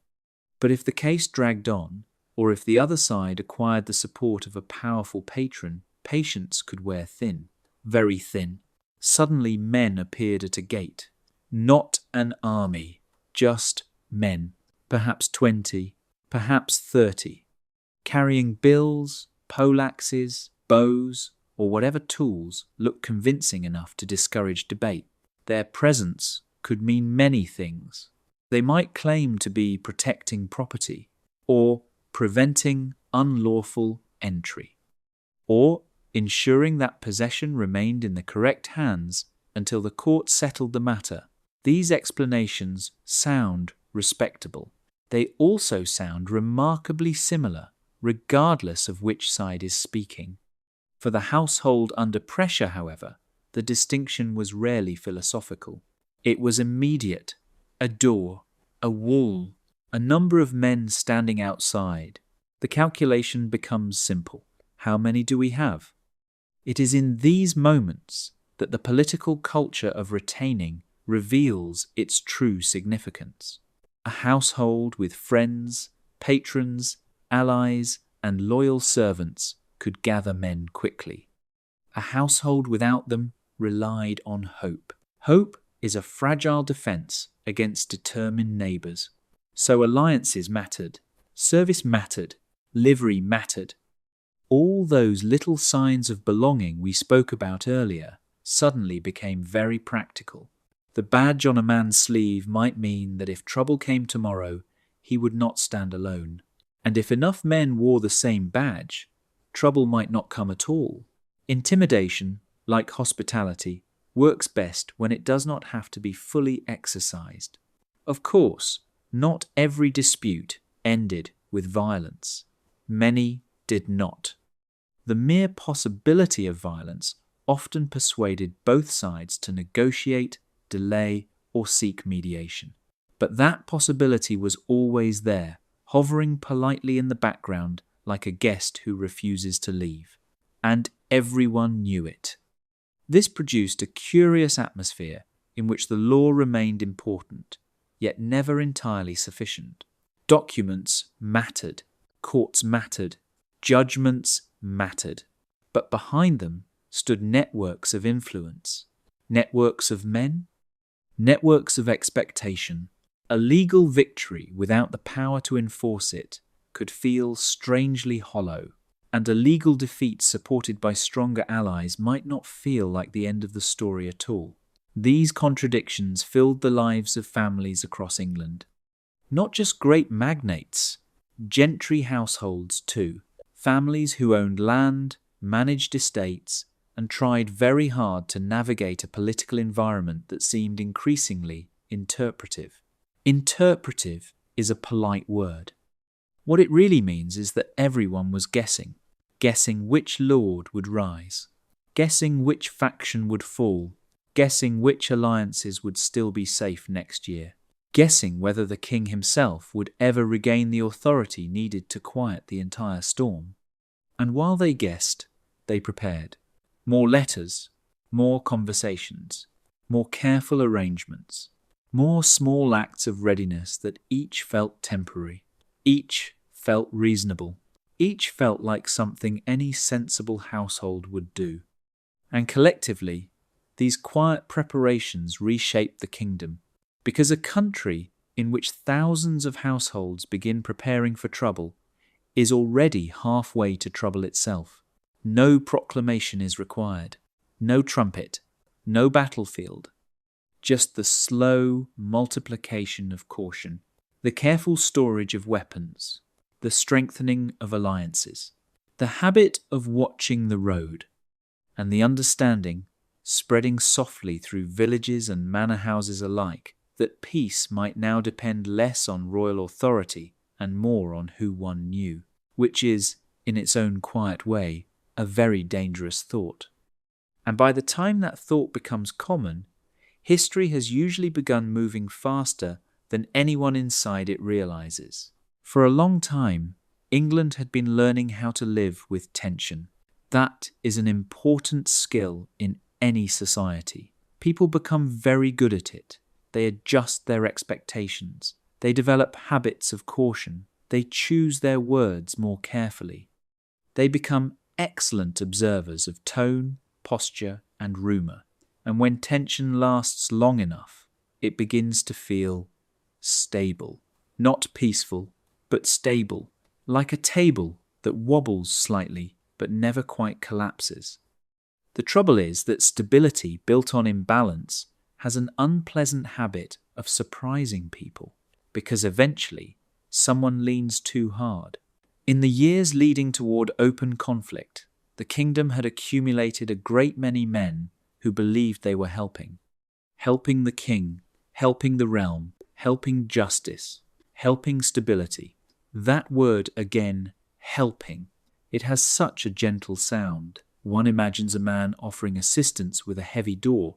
But if the case dragged on, or if the other side acquired the support of a powerful patron, patience could wear thin, very thin. Suddenly men appeared at a gate. Not an army, just men, perhaps 20, perhaps 30, carrying bills, poleaxes, bows, or whatever tools looked convincing enough to discourage debate. Their presence could mean many things. They might claim to be protecting property, or preventing unlawful entry, or ensuring that possession remained in the correct hands until the court settled the matter. These explanations sound respectable. They also sound remarkably similar, regardless of which side is speaking. For the household under pressure, however, the distinction was rarely philosophical. It was immediate: a door, a wall, a number of men standing outside. The calculation becomes simple. How many do we have? It is in these moments that the political culture of retaining reveals its true significance. A household with friends, patrons, allies, and loyal servants could gather men quickly. A household without them relied on hope. Hope is a fragile defense against determined neighbors. So alliances mattered, service mattered, livery mattered. All those little signs of belonging we spoke about earlier suddenly became very practical. The badge on a man's sleeve might mean that if trouble came tomorrow, he would not stand alone. And if enough men wore the same badge, trouble might not come at all. Intimidation, like hospitality, works best when it does not have to be fully exercised. Of course, not every dispute ended with violence. Many did not. The mere possibility of violence often persuaded both sides to negotiate, delay, or seek mediation. But that possibility was always there, hovering politely in the background like a guest who refuses to leave. And everyone knew it. This produced a curious atmosphere in which the law remained important, yet never entirely sufficient. Documents mattered, courts mattered, judgments mattered, but behind them stood networks of influence, networks of men, networks of expectation. A legal victory without the power to enforce it could feel strangely hollow, and a legal defeat supported by stronger allies might not feel like the end of the story at all. These contradictions filled the lives of families across England. Not just great magnates, gentry households too, families who owned land, managed estates, and tried very hard to navigate a political environment that seemed increasingly interpretive. Interpretive is a polite word. What it really means is that everyone was guessing which lord would rise, guessing which faction would fall, guessing which alliances would still be safe next year, guessing whether the king himself would ever regain the authority needed to quiet the entire storm. And while they guessed, they prepared. More letters, more conversations, more careful arrangements, more small acts of readiness that each felt temporary, each felt reasonable, each felt like something any sensible household would do. And collectively, these quiet preparations reshaped the kingdom, because a country in which thousands of households begin preparing for trouble is already halfway to trouble itself. No proclamation is required, no trumpet, no battlefield, just the slow multiplication of caution, the careful storage of weapons, the strengthening of alliances, the habit of watching the road, and the understanding, spreading softly through villages and manor houses alike, that peace might now depend less on royal authority and more on who one knew, which is, in its own quiet way, a very dangerous thought. And by the time that thought becomes common, history has usually begun moving faster than anyone inside it realizes. For a long time, England had been learning how to live with tension. That is an important skill in any society. People become very good at it. They adjust their expectations. They develop habits of caution. They choose their words more carefully. They become excellent observers of tone, posture, and rumour. And when tension lasts long enough, it begins to feel stable. Not peaceful, but stable. Like a table that wobbles slightly but never quite collapses. The trouble is that stability built on imbalance has an unpleasant habit of surprising people, because eventually someone leans too hard. In the years leading toward open conflict, the kingdom had accumulated a great many men who believed they were helping the king, helping the realm, helping justice, helping stability. That word again, helping. It has such a gentle sound. One imagines a man offering assistance with a heavy door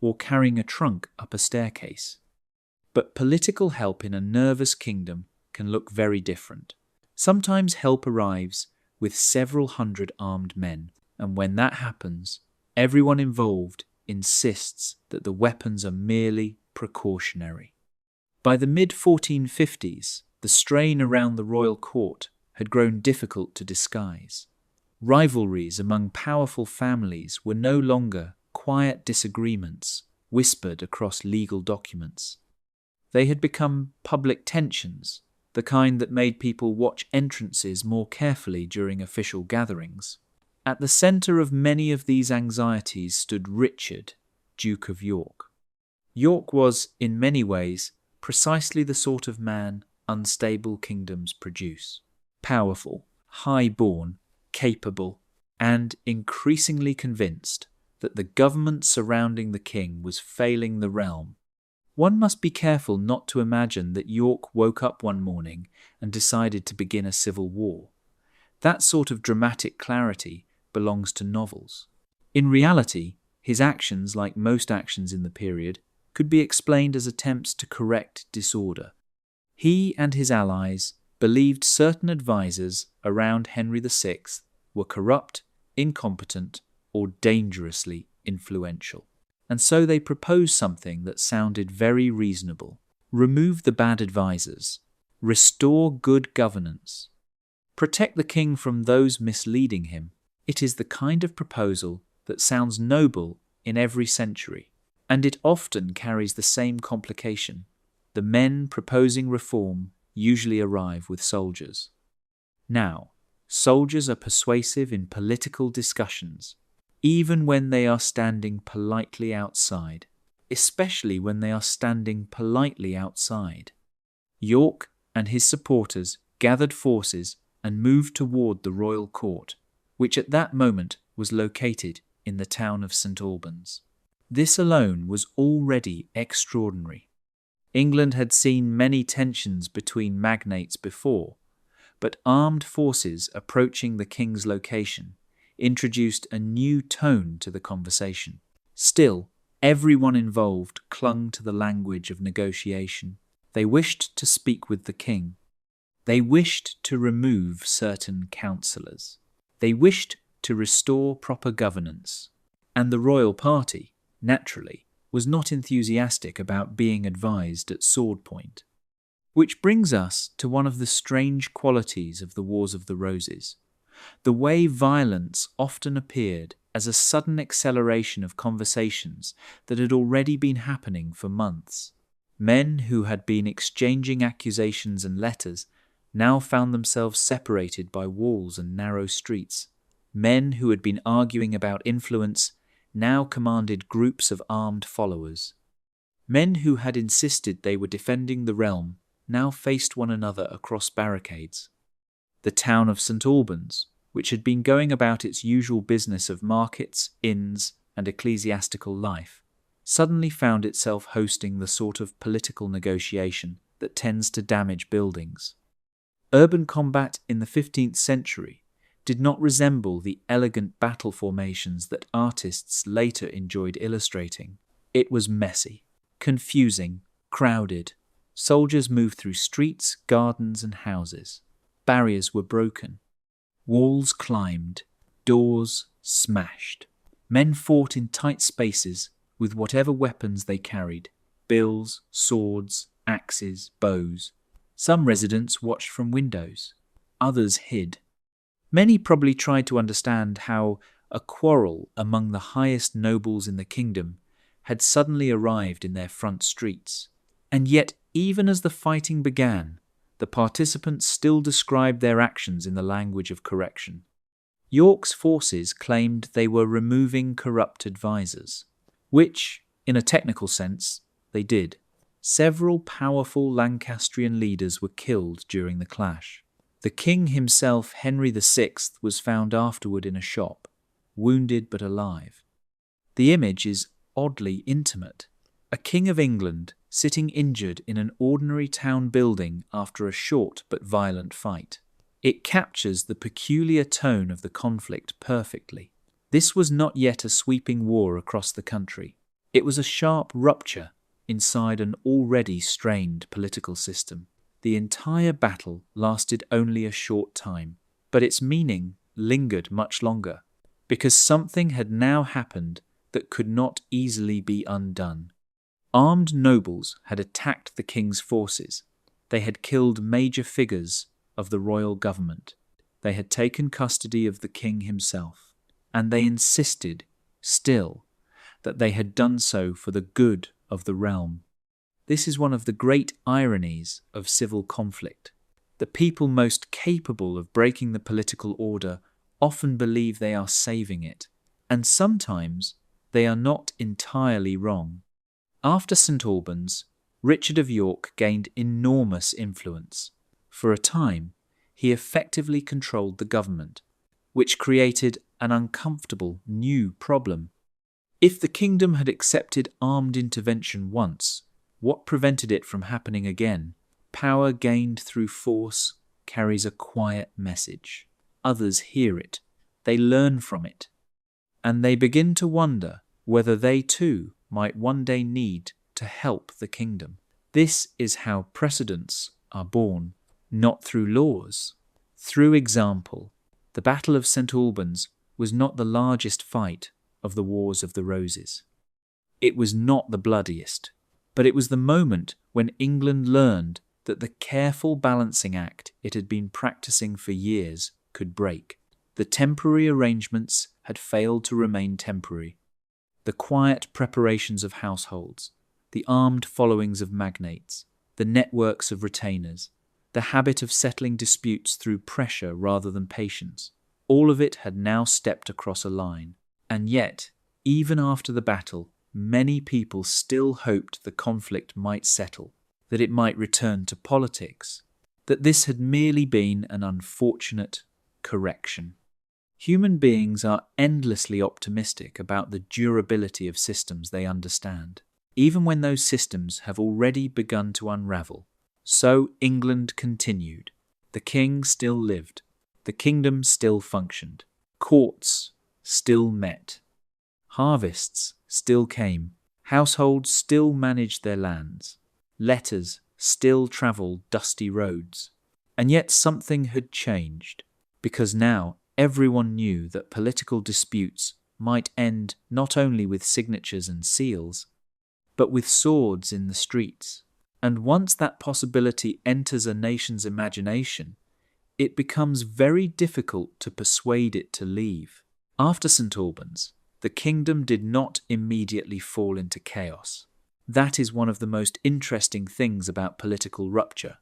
or carrying a trunk up a staircase. But political help in a nervous kingdom can look very different. Sometimes help arrives with several hundred armed men, and when that happens, everyone involved insists that the weapons are merely precautionary. By the mid-1450s, the strain around the royal court had grown difficult to disguise. Rivalries among powerful families were no longer quiet disagreements whispered across legal documents. They had become public tensions, the kind that made people watch entrances more carefully during official gatherings. At the centre of many of these anxieties stood Richard, Duke of York. York was, in many ways, precisely the sort of man unstable kingdoms produce. Powerful, high-born, capable, and increasingly convinced that the government surrounding the king was failing the realm. One must be careful not to imagine that York woke up one morning and decided to begin a civil war. That sort of dramatic clarity belongs to novels. In reality, his actions, like most actions in the period, could be explained as attempts to correct disorder. He and his allies believed certain advisers around Henry VI were corrupt, incompetent, or dangerously influential. And so they proposed something that sounded very reasonable. Remove the bad advisers. Restore good governance. Protect the king from those misleading him. It is the kind of proposal that sounds noble in every century, and it often carries the same complication. The men proposing reform usually arrive with soldiers. Now, soldiers are persuasive in political discussions, even when they are standing politely outside, especially when they are standing politely outside. York and his supporters gathered forces and moved toward the royal court, which at that moment was located in the town of St Albans. This alone was already extraordinary. England had seen many tensions between magnates before, but armed forces approaching the king's location introduced a new tone to the conversation. Still, everyone involved clung to the language of negotiation. They wished to speak with the king. They wished to remove certain councillors. They wished to restore proper governance. And the royal party, naturally, was not enthusiastic about being advised at sword point. Which brings us to one of the strange qualities of the Wars of the Roses, the way violence often appeared as a sudden acceleration of conversations that had already been happening for months. Men who had been exchanging accusations and letters now found themselves separated by walls and narrow streets. Men who had been arguing about influence now commanded groups of armed followers. Men who had insisted they were defending the realm now faced one another across barricades. The town of St Albans, which had been going about its usual business of markets, inns, and ecclesiastical life, suddenly found itself hosting the sort of political negotiation that tends to damage buildings. Urban combat in the 15th century did not resemble the elegant battle formations that artists later enjoyed illustrating. It was messy, confusing, crowded. Soldiers moved through streets, gardens, and houses. Barriers were broken. Walls climbed. Doors smashed. Men fought in tight spaces with whatever weapons they carried: bills, swords, axes, bows. Some residents watched from windows. Others hid. Many probably tried to understand how a quarrel among the highest nobles in the kingdom had suddenly arrived in their front streets. And yet, even as the fighting began, the participants still described their actions in the language of correction. York's forces claimed they were removing corrupt advisers, which, in a technical sense, they did. Several powerful Lancastrian leaders were killed during the clash. The king himself, Henry VI, was found afterward in a shop, wounded but alive. The image is oddly intimate. A king of England sitting injured in an ordinary town building after a short but violent fight. It captures the peculiar tone of the conflict perfectly. This was not yet a sweeping war across the country. It was a sharp rupture inside an already strained political system. The entire battle lasted only a short time, but its meaning lingered much longer, because something had now happened that could not easily be undone. Armed nobles had attacked the king's forces. They had killed major figures of the royal government. They had taken custody of the king himself, and they insisted, still, that they had done so for the good of the realm. This is one of the great ironies of civil conflict. The people most capable of breaking the political order often believe they are saving it, and sometimes they are not entirely wrong. After St Albans, Richard of York gained enormous influence. For a time, he effectively controlled the government, which created an uncomfortable new problem. If the kingdom had accepted armed intervention once, what prevented it from happening again? Power gained through force carries a quiet message. Others hear it, they learn from it, and they begin to wonder whether they too might one day need to help the kingdom. This is how precedents are born, not through laws, through example. The Battle of St Albans was not the largest fight of the Wars of the Roses. It was not the bloodiest, but it was the moment when England learned that the careful balancing act it had been practicing for years could break. The temporary arrangements had failed to remain temporary. The quiet preparations of households, the armed followings of magnates, the networks of retainers, the habit of settling disputes through pressure rather than patience, all of it had now stepped across a line. And yet, even after the battle, many people still hoped the conflict might settle, that it might return to politics, that this had merely been an unfortunate correction. Human beings are endlessly optimistic about the durability of systems they understand, even when those systems have already begun to unravel. So England continued. The king still lived. The kingdom still functioned. Courts still met. Harvests still came. Households still managed their lands. Letters still travelled dusty roads. And yet something had changed, because now Everyone knew that political disputes might end not only with signatures and seals, but with swords in the streets. And once that possibility enters a nation's imagination, it becomes very difficult to persuade it to leave. After St Albans, the kingdom did not immediately fall into chaos. That is one of the most interesting things about political rupture.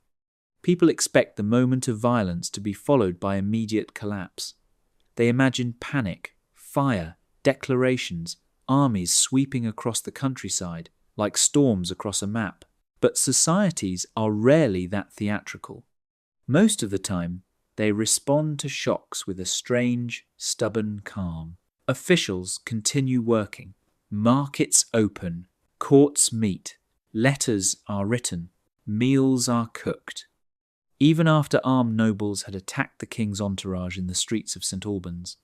People expect the moment of violence to be followed by immediate collapse. They imagine panic, fire, declarations, armies sweeping across the countryside like storms across a map. But societies are rarely that theatrical. Most of the time, they respond to shocks with a strange, stubborn calm. Officials continue working. Markets open. Courts meet. Letters are written. Meals are cooked. Even after armed nobles had attacked the king's entourage in the streets of St Albans,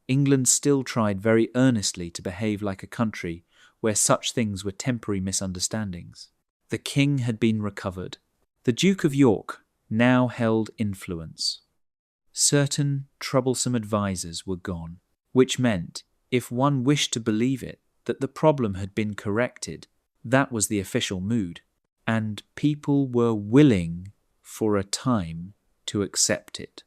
England still tried very earnestly to behave like a country where such things were temporary misunderstandings. The king had been recovered. The Duke of York now held influence. Certain troublesome advisers were gone, which meant, if one wished to believe it, that the problem had been corrected. That was the official mood, and people were willing, for a time, to accept it.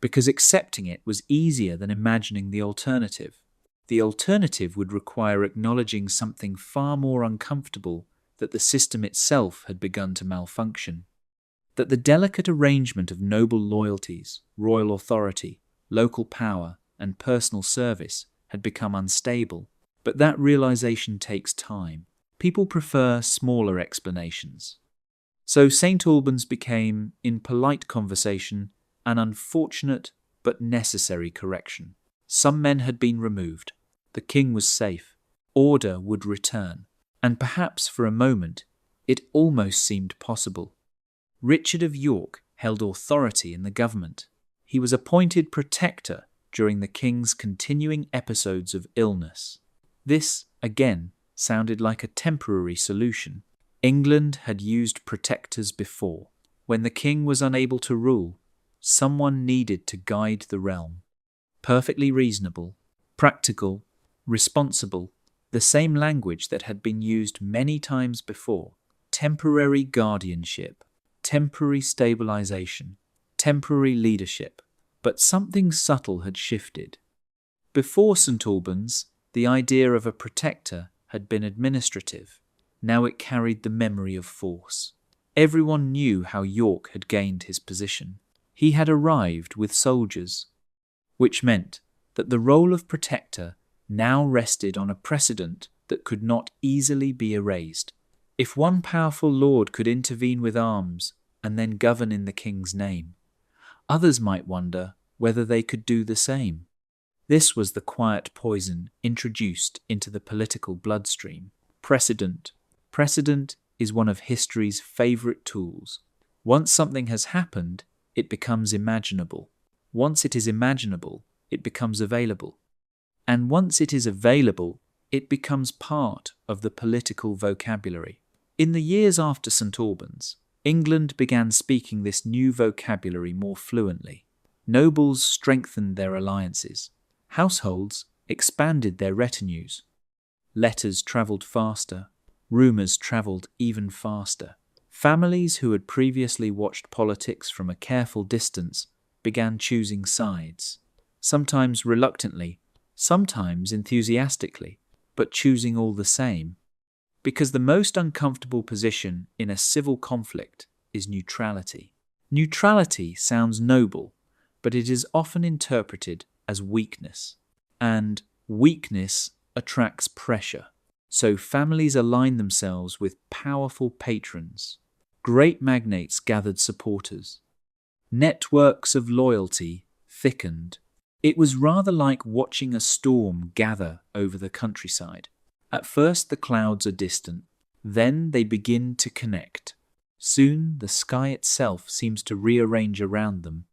Because accepting it was easier than imagining the alternative. The alternative would require acknowledging something far more uncomfortable, that the system itself had begun to malfunction, that the delicate arrangement of noble loyalties, royal authority, local power, and personal service had become unstable. But that realization takes time. People prefer smaller explanations. So St Albans became, in polite conversation, an unfortunate but necessary correction. Some men had been removed. The king was safe. Order would return. And perhaps for a moment, it almost seemed possible. Richard of York held authority in the government. He was appointed protector during the king's continuing episodes of illness. This, again, sounded like a temporary solution. England had used protectors before. When the king was unable to rule, someone needed to guide the realm. Perfectly reasonable, practical, responsible, the same language that had been used many times before. Temporary guardianship, temporary stabilization, temporary leadership. But something subtle had shifted. Before St Albans, the idea of a protector had been administrative. Now it carried the memory of force. Everyone knew how York had gained his position. He had arrived with soldiers, which meant that the role of protector now rested on a precedent that could not easily be erased. If one powerful lord could intervene with arms and then govern in the king's name, others might wonder whether they could do the same. This was the quiet poison introduced into the political bloodstream. Precedent. Precedent is one of history's favourite tools. Once something has happened, it becomes imaginable. Once it is imaginable, it becomes available. And once it is available, it becomes part of the political vocabulary. In the years after St Albans, England began speaking this new vocabulary more fluently. Nobles strengthened their alliances. Households expanded their retinues. Letters travelled faster. Rumours travelled even faster. Families who had previously watched politics from a careful distance began choosing sides, sometimes reluctantly, sometimes enthusiastically, but choosing all the same. Because the most uncomfortable position in a civil conflict is neutrality. Neutrality sounds noble, but it is often interpreted as weakness. And weakness attracts pressure. So families align themselves with powerful patrons. Great magnates gathered supporters. Networks of loyalty thickened. It was rather like watching a storm gather over the countryside. At first the clouds are distant, then they begin to connect. Soon the sky itself seems to rearrange around them.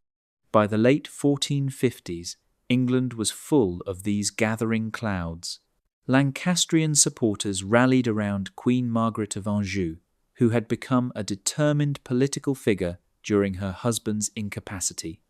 By the late 1450s, England was full of these gathering clouds. Lancastrian supporters rallied around Queen Margaret of Anjou, who had become a determined political figure during her husband's incapacity.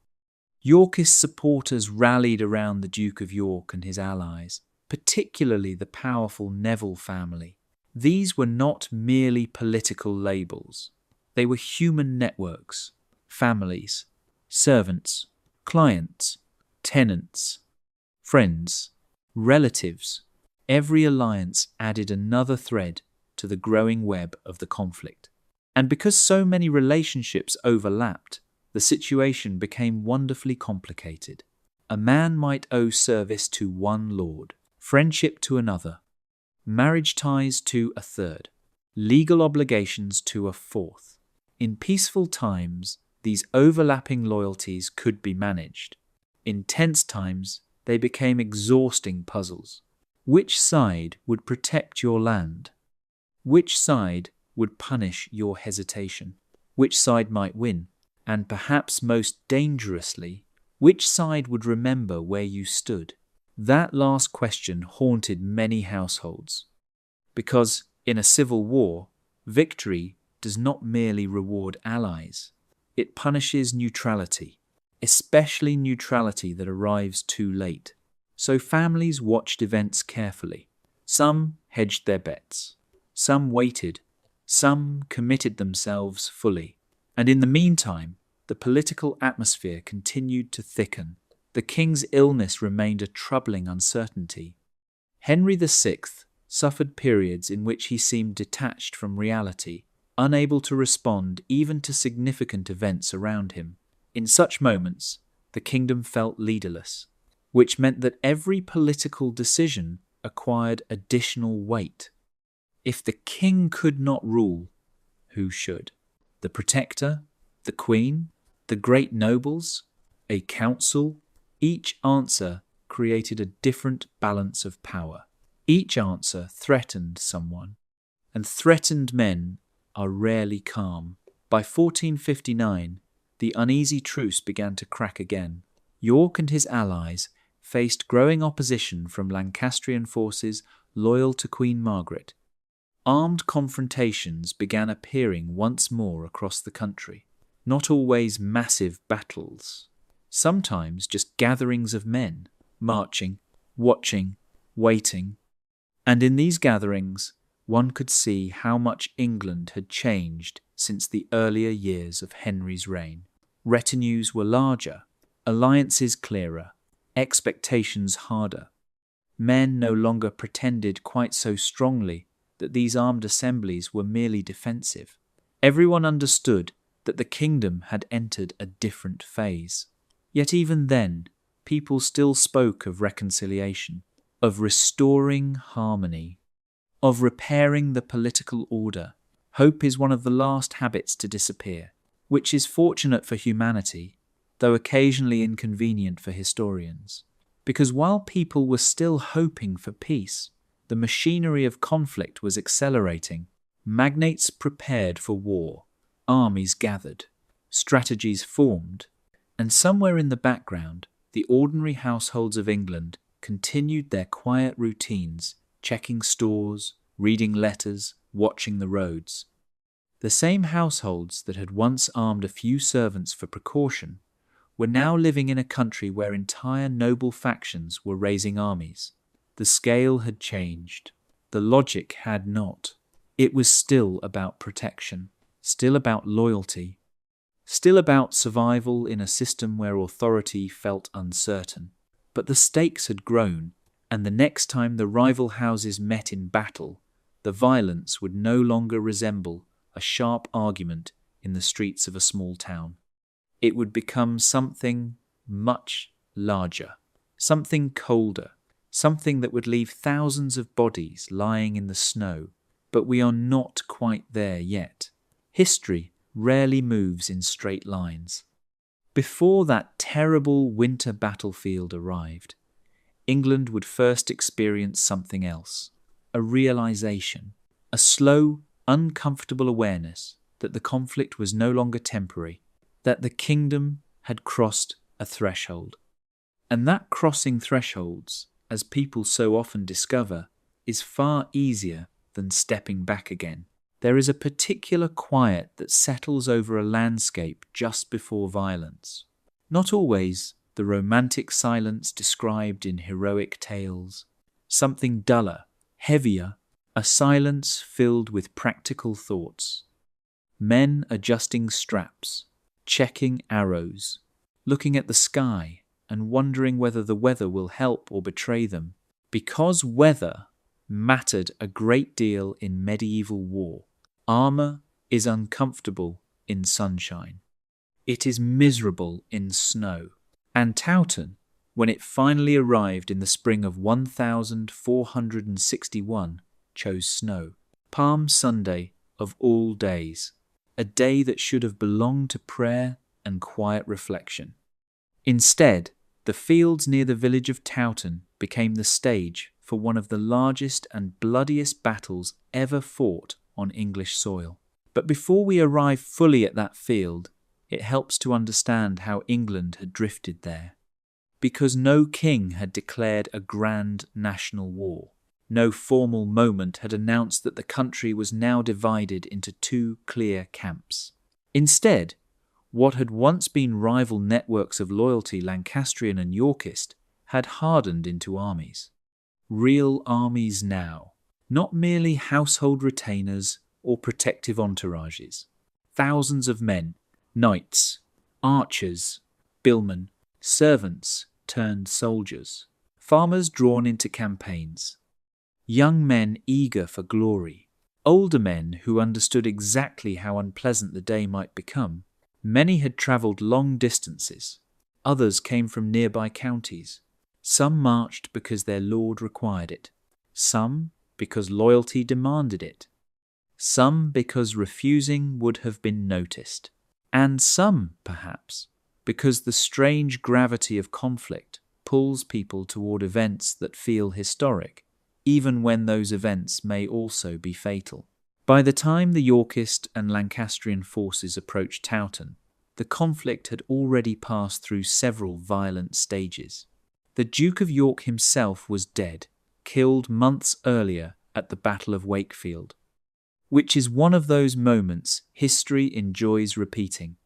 Yorkist supporters rallied around the Duke of York and his allies, particularly the powerful Neville family. These were not merely political labels. They were human networks, families, servants, clients, tenants, friends, relatives. Every alliance added another thread to the growing web of the conflict. And because so many relationships overlapped, the situation became wonderfully complicated. A man might owe service to one lord, friendship to another, marriage ties to a third, legal obligations to a fourth. In peaceful times, these overlapping loyalties could be managed. In tense times, they became exhausting puzzles. Which side would protect your land? Which side would punish your hesitation? Which side might win? And perhaps most dangerously, which side would remember where you stood? That last question haunted many households. Because in a civil war, victory does not merely reward allies. It punishes neutrality, especially neutrality that arrives too late. So families watched events carefully. Some hedged their bets. Some waited. Some committed themselves fully. And in the meantime, the political atmosphere continued to thicken. The king's illness remained a troubling uncertainty. Henry VI suffered periods in which he seemed detached from reality, unable to respond even to significant events around him. In such moments, the kingdom felt leaderless, which meant that every political decision acquired additional weight. If the king could not rule, who should? The protector? The queen? The great nobles? A council? Each answer created a different balance of power. Each answer threatened someone, and threatened men are rarely calm. By 1459, the uneasy truce began to crack again. York and his allies faced growing opposition from Lancastrian forces loyal to Queen Margaret. Armed confrontations began appearing once more across the country, not always massive battles, sometimes just gatherings of men, marching, watching, waiting. And in these gatherings, one could see how much England had changed since the earlier years of Henry's reign. Retinues were larger, alliances clearer, expectations harder. Men no longer pretended quite so strongly that these armed assemblies were merely defensive. Everyone understood that the kingdom had entered a different phase. Yet even then, people still spoke of reconciliation, of restoring harmony, of repairing the political order. Hope is one of the last habits to disappear, which is fortunate for humanity, though occasionally inconvenient for historians. Because while people were still hoping for peace, the machinery of conflict was accelerating. Magnates prepared for war, armies gathered, strategies formed, and somewhere in the background, the ordinary households of England continued their quiet routines, checking stores, reading letters, watching the roads. The same households that had once armed a few servants for precaution were now living in a country where entire noble factions were raising armies. The scale had changed. The logic had not. It was still about protection, still about loyalty, still about survival in a system where authority felt uncertain. But the stakes had grown, and the next time the rival houses met in battle, the violence would no longer resemble a sharp argument in the streets of a small town. It would become something much larger, something colder, something that would leave thousands of bodies lying in the snow. But we are not quite there yet. History rarely moves in straight lines. Before that terrible winter battlefield arrived, England would first experience something else, a realization, a slow, uncomfortable awareness that the conflict was no longer temporary, that the kingdom had crossed a threshold. And that crossing thresholds, as people so often discover, is far easier than stepping back again. There is a particular quiet that settles over a landscape just before violence. Not always the romantic silence described in heroic tales. Something duller, heavier, a silence filled with practical thoughts. Men adjusting straps, checking arrows, looking at the sky and wondering whether the weather will help or betray them. Because weather mattered a great deal in medieval war, armour is uncomfortable in sunshine. It is miserable in snow. And Towton, when it finally arrived in the spring of 1461, chose snow. Palm Sunday of all days, a day that should have belonged to prayer and quiet reflection. Instead, the fields near the village of Towton became the stage for one of the largest and bloodiest battles ever fought on English soil. But before we arrive fully at that field, it helps to understand how England had drifted there. Because no king had declared a grand national war. No formal moment had announced that the country was now divided into two clear camps. Instead, what had once been rival networks of loyalty, Lancastrian and Yorkist, had hardened into armies. Real armies now, not merely household retainers or protective entourages. Thousands of men, knights, archers, billmen, servants turned soldiers, farmers drawn into campaigns, young men eager for glory, older men who understood exactly how unpleasant the day might become. Many had travelled long distances, others came from nearby counties. Some marched because their lord required it, some because loyalty demanded it, some because refusing would have been noticed, and some, perhaps, because the strange gravity of conflict pulls people toward events that feel historic, even when those events may also be fatal. By the time the Yorkist and Lancastrian forces approached Towton, the conflict had already passed through several violent stages. The Duke of York himself was dead, killed months earlier at the Battle of Wakefield, which is one of those moments history enjoys repeating.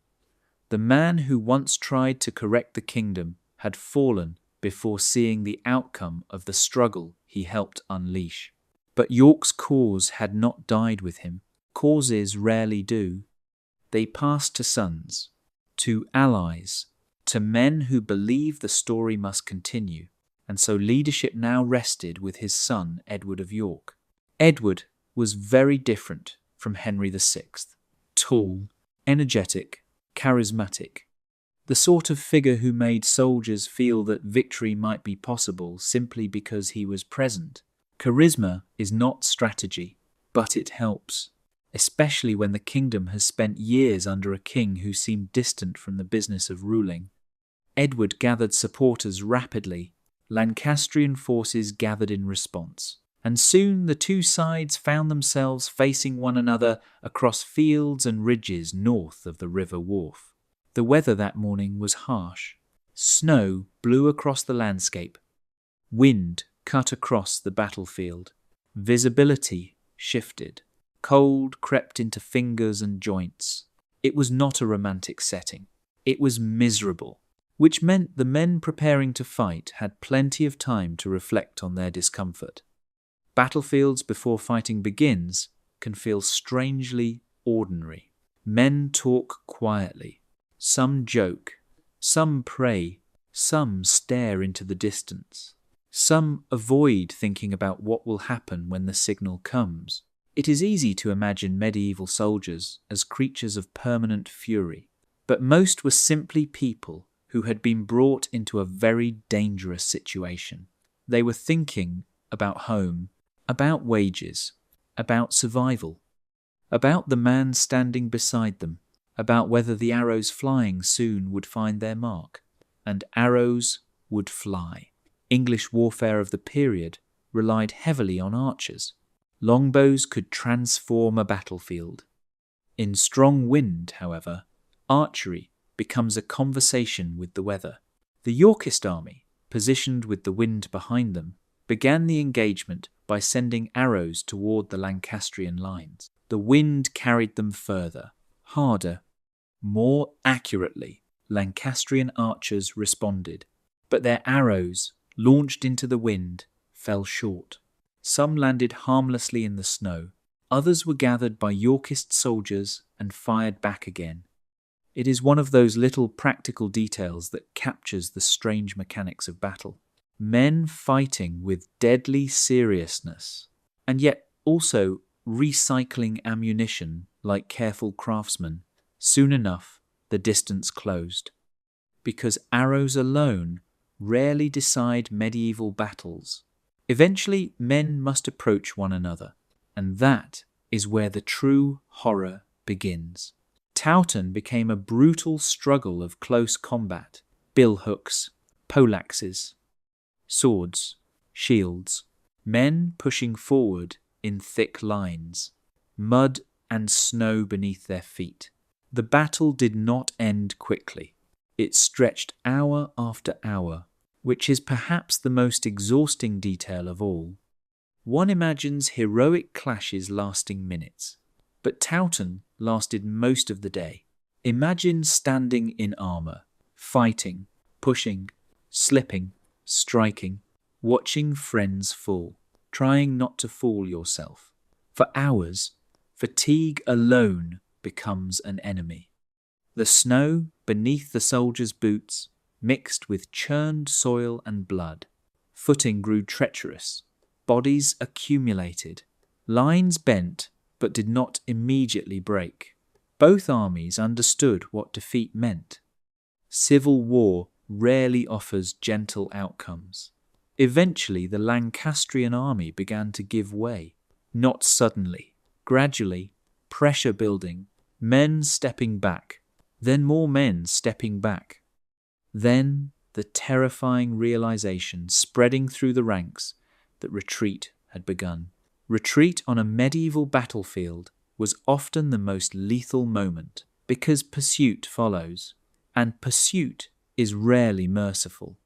The man who once tried to correct the kingdom had fallen before seeing the outcome of the struggle he helped unleash. But York's cause had not died with him. Causes rarely do. They passed to sons, to allies, to men who believed the story must continue, and so leadership now rested with his son Edward of York. Edward was very different from Henry VI. Tall, energetic, charismatic. The sort of figure who made soldiers feel that victory might be possible simply because he was present. Charisma is not strategy, but it helps, especially when the kingdom has spent years under a king who seemed distant from the business of ruling. Edward gathered supporters rapidly. Lancastrian forces gathered in response. And soon the two sides found themselves facing one another across fields and ridges north of the River Wharfe. The weather that morning was harsh. Snow blew across the landscape. Wind cut across the battlefield. Visibility shifted. Cold crept into fingers and joints. It was not a romantic setting. It was miserable, which meant the men preparing to fight had plenty of time to reflect on their discomfort. Battlefields before fighting begins can feel strangely ordinary. Men talk quietly. Some joke. Some pray. Some stare into the distance. Some avoid thinking about what will happen when the signal comes. It is easy to imagine medieval soldiers as creatures of permanent fury, but most were simply people who had been brought into a very dangerous situation. They were thinking about home, about wages, about survival, about the man standing beside them, about whether the arrows flying soon would find their mark. And arrows would fly. English warfare of the period relied heavily on archers. Longbows could transform a battlefield. In strong wind, however, archery becomes a conversation with the weather. The Yorkist army, positioned with the wind behind them, began the engagement by sending arrows toward the Lancastrian lines. The wind carried them further, harder, more accurately. Lancastrian archers responded, but their arrows, launched into the wind, fell short. Some landed harmlessly in the snow. Others were gathered by Yorkist soldiers and fired back again. It is one of those little practical details that captures the strange mechanics of battle. Men fighting with deadly seriousness, and yet also recycling ammunition like careful craftsmen. Soon enough, the distance closed. Because arrows alone rarely decide medieval battles. Eventually, men must approach one another, and that is where the true horror begins. Towton became a brutal struggle of close combat, billhooks, poleaxes, swords, shields, men pushing forward in thick lines, mud and snow beneath their feet. The battle did not end quickly. It stretched hour after hour, which is perhaps the most exhausting detail of all. One imagines heroic clashes lasting minutes, but Towton lasted most of the day. Imagine standing in armour, fighting, pushing, slipping, striking, watching friends fall, trying not to fool yourself. For hours, fatigue alone becomes an enemy. The snow beneath the soldiers' boots mixed with churned soil and blood. Footing grew treacherous. Bodies accumulated. Lines bent but did not immediately break. Both armies understood what defeat meant. Civil war rarely offers gentle outcomes. Eventually, the Lancastrian army began to give way. Not suddenly. Gradually, pressure building, men stepping back, then more men stepping back. Then the terrifying realization spreading through the ranks that retreat had begun. Retreat on a medieval battlefield was often the most lethal moment because pursuit follows, and pursuit is rarely merciful.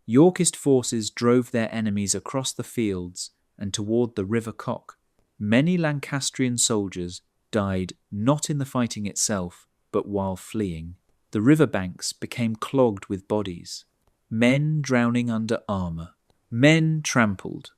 Yorkist forces drove their enemies across the fields and toward the River Cock. Many Lancastrian soldiers died not in the fighting itself, but while fleeing. The riverbanks became clogged with bodies. Men drowning under armour. Men trampled.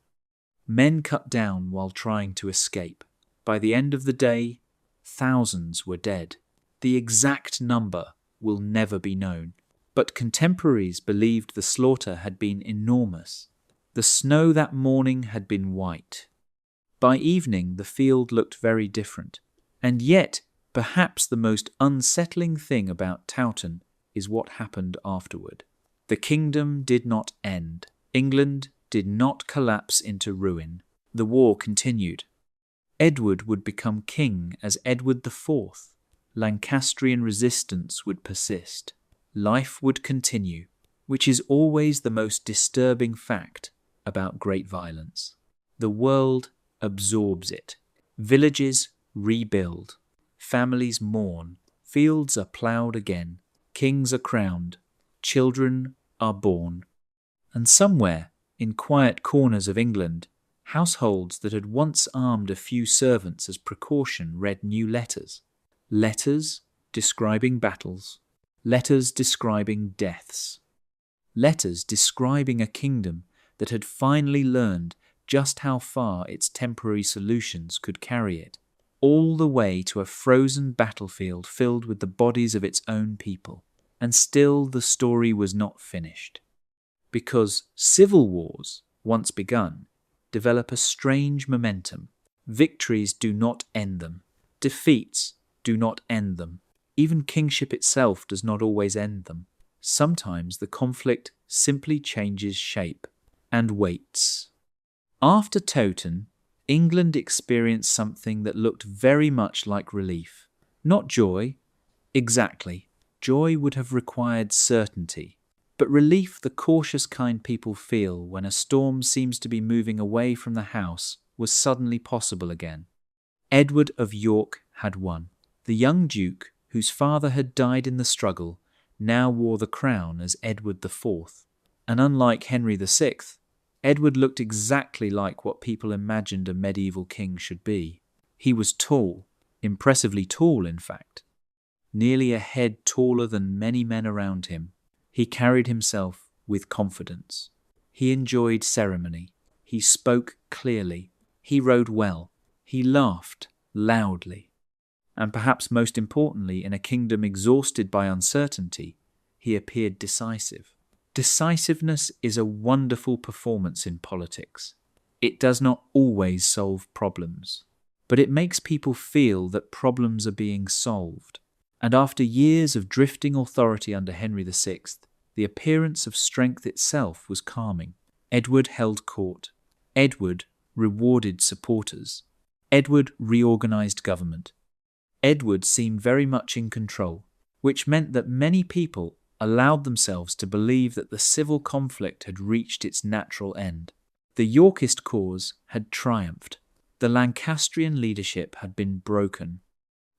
Men cut down while trying to escape. By the end of the day, thousands were dead. The exact number will never be known, but contemporaries believed the slaughter had been enormous. The snow that morning had been white. By evening, the field looked very different. And yet, perhaps the most unsettling thing about Towton is what happened afterward. The kingdom did not end. England did not collapse into ruin. The war continued. Edward would become king as Edward IV. Lancastrian resistance would persist. Life would continue, which is always the most disturbing fact about great violence. The world absorbs it. Villages rebuild. Families mourn. Fields are ploughed again. Kings are crowned. Children are born. And somewhere, in quiet corners of England, households that had once armed a few servants as precaution read new letters. Letters describing battles. Letters describing deaths. Letters describing a kingdom that had finally learned just how far its temporary solutions could carry it, all the way to a frozen battlefield filled with the bodies of its own people. And still the story was not finished. Because civil wars, once begun, develop a strange momentum. Victories do not end them. Defeats do not end them. Even kingship itself does not always end them. Sometimes the conflict simply changes shape and waits. After Towton, England experienced something that looked very much like relief. Not joy. Exactly. Joy would have required certainty. But relief, the cautious kind people feel when a storm seems to be moving away from the house, was suddenly possible again. Edward of York had won. The young Duke, whose father had died in the struggle, now wore the crown as Edward IV. And unlike Henry VI, Edward looked exactly like what people imagined a medieval king should be. He was tall, impressively tall in fact. nearly a head taller than many men around him. He carried himself with confidence. He enjoyed ceremony. He spoke clearly. He rode well. He laughed loudly. And perhaps most importantly, in a kingdom exhausted by uncertainty, he appeared decisive. Decisiveness is a wonderful performance in politics. It does not always solve problems, but it makes people feel that problems are being solved. And after years of drifting authority under Henry VI, the appearance of strength itself was calming. Edward held court. Edward rewarded supporters. Edward reorganized government. Edward seemed very much in control, which meant that many people allowed themselves to believe that the civil conflict had reached its natural end. The Yorkist cause had triumphed. The Lancastrian leadership had been broken.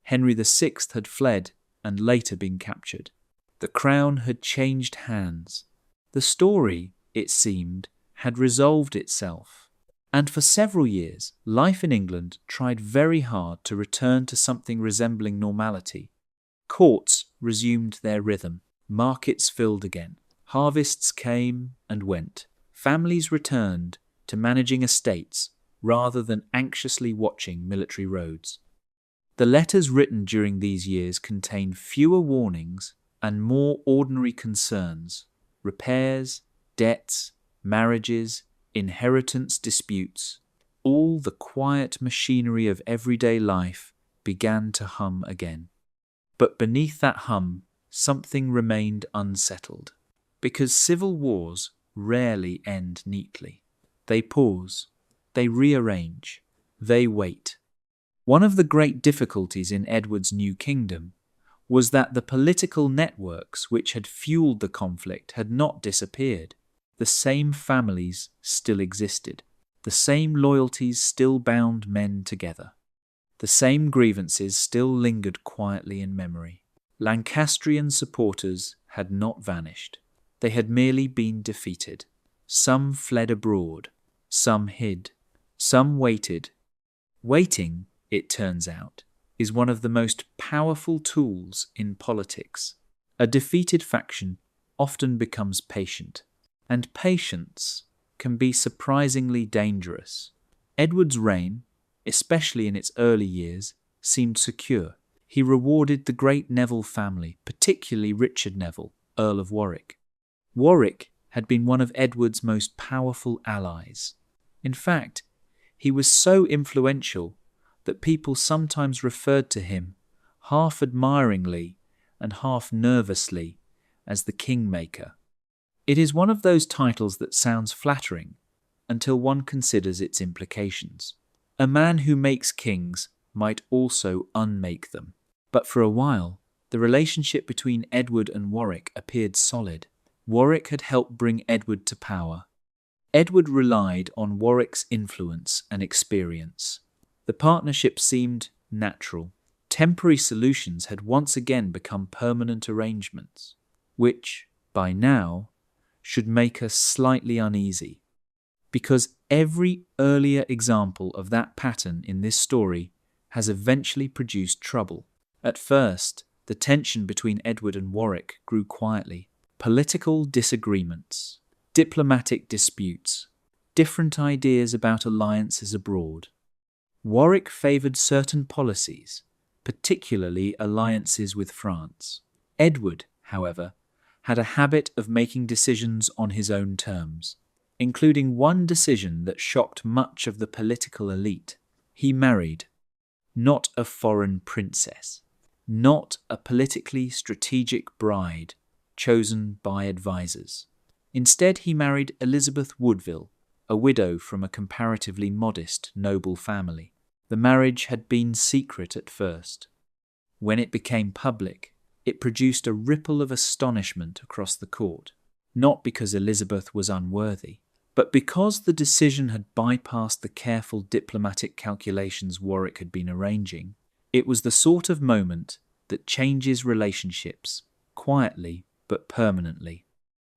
Henry VI had fled and later been captured. The crown had changed hands. The story, it seemed, had resolved itself. And for several years, life in England tried very hard to return to something resembling normality. Courts resumed their rhythm. Markets filled again. Harvests came and went. Families returned to managing estates rather than anxiously watching military roads. The letters written during these years contained fewer warnings and more ordinary concerns: repairs, debts, marriages, inheritance disputes. All the quiet machinery of everyday life began to hum again. But beneath that hum, something remained unsettled, because civil wars rarely end neatly. They pause, they rearrange, they wait. One of the great difficulties in Edward's new kingdom was that the political networks which had fueled the conflict had not disappeared. The same families still existed. The same loyalties still bound men together. The same grievances still lingered quietly in memory. Lancastrian supporters had not vanished. They had merely been defeated. Some fled abroad. Some hid. Some waited. Waiting, it turns out, is one of the most powerful tools in politics. A defeated faction often becomes patient, and patience can be surprisingly dangerous. Edward's reign, especially in its early years, seemed secure. He rewarded the great Neville family, particularly Richard Neville, Earl of Warwick. Warwick had been one of Edward's most powerful allies. In fact, he was so influential that people sometimes referred to him, half admiringly and half nervously, as the Kingmaker. It is one of those titles that sounds flattering until one considers its implications. A man who makes kings might also unmake them. But for a while, the relationship between Edward and Warwick appeared solid. Warwick had helped bring Edward to power. Edward relied on Warwick's influence and experience. The partnership seemed natural. Temporary solutions had once again become permanent arrangements, which, by now, should make us slightly uneasy, because every earlier example of that pattern in this story has eventually produced trouble. At first, the tension between Edward and Warwick grew quietly. Political disagreements, diplomatic disputes, different ideas about alliances abroad. Warwick favoured certain policies, particularly alliances with France. Edward, however, had a habit of making decisions on his own terms, including one decision that shocked much of the political elite. He married not a foreign princess, not a politically strategic bride chosen by advisers. Instead, he married Elizabeth Woodville, a widow from a comparatively modest noble family. The marriage had been secret at first. When it became public, it produced a ripple of astonishment across the court, not because Elizabeth was unworthy, but because the decision had bypassed the careful diplomatic calculations Warwick had been arranging. It was the sort of moment that changes relationships, quietly but permanently.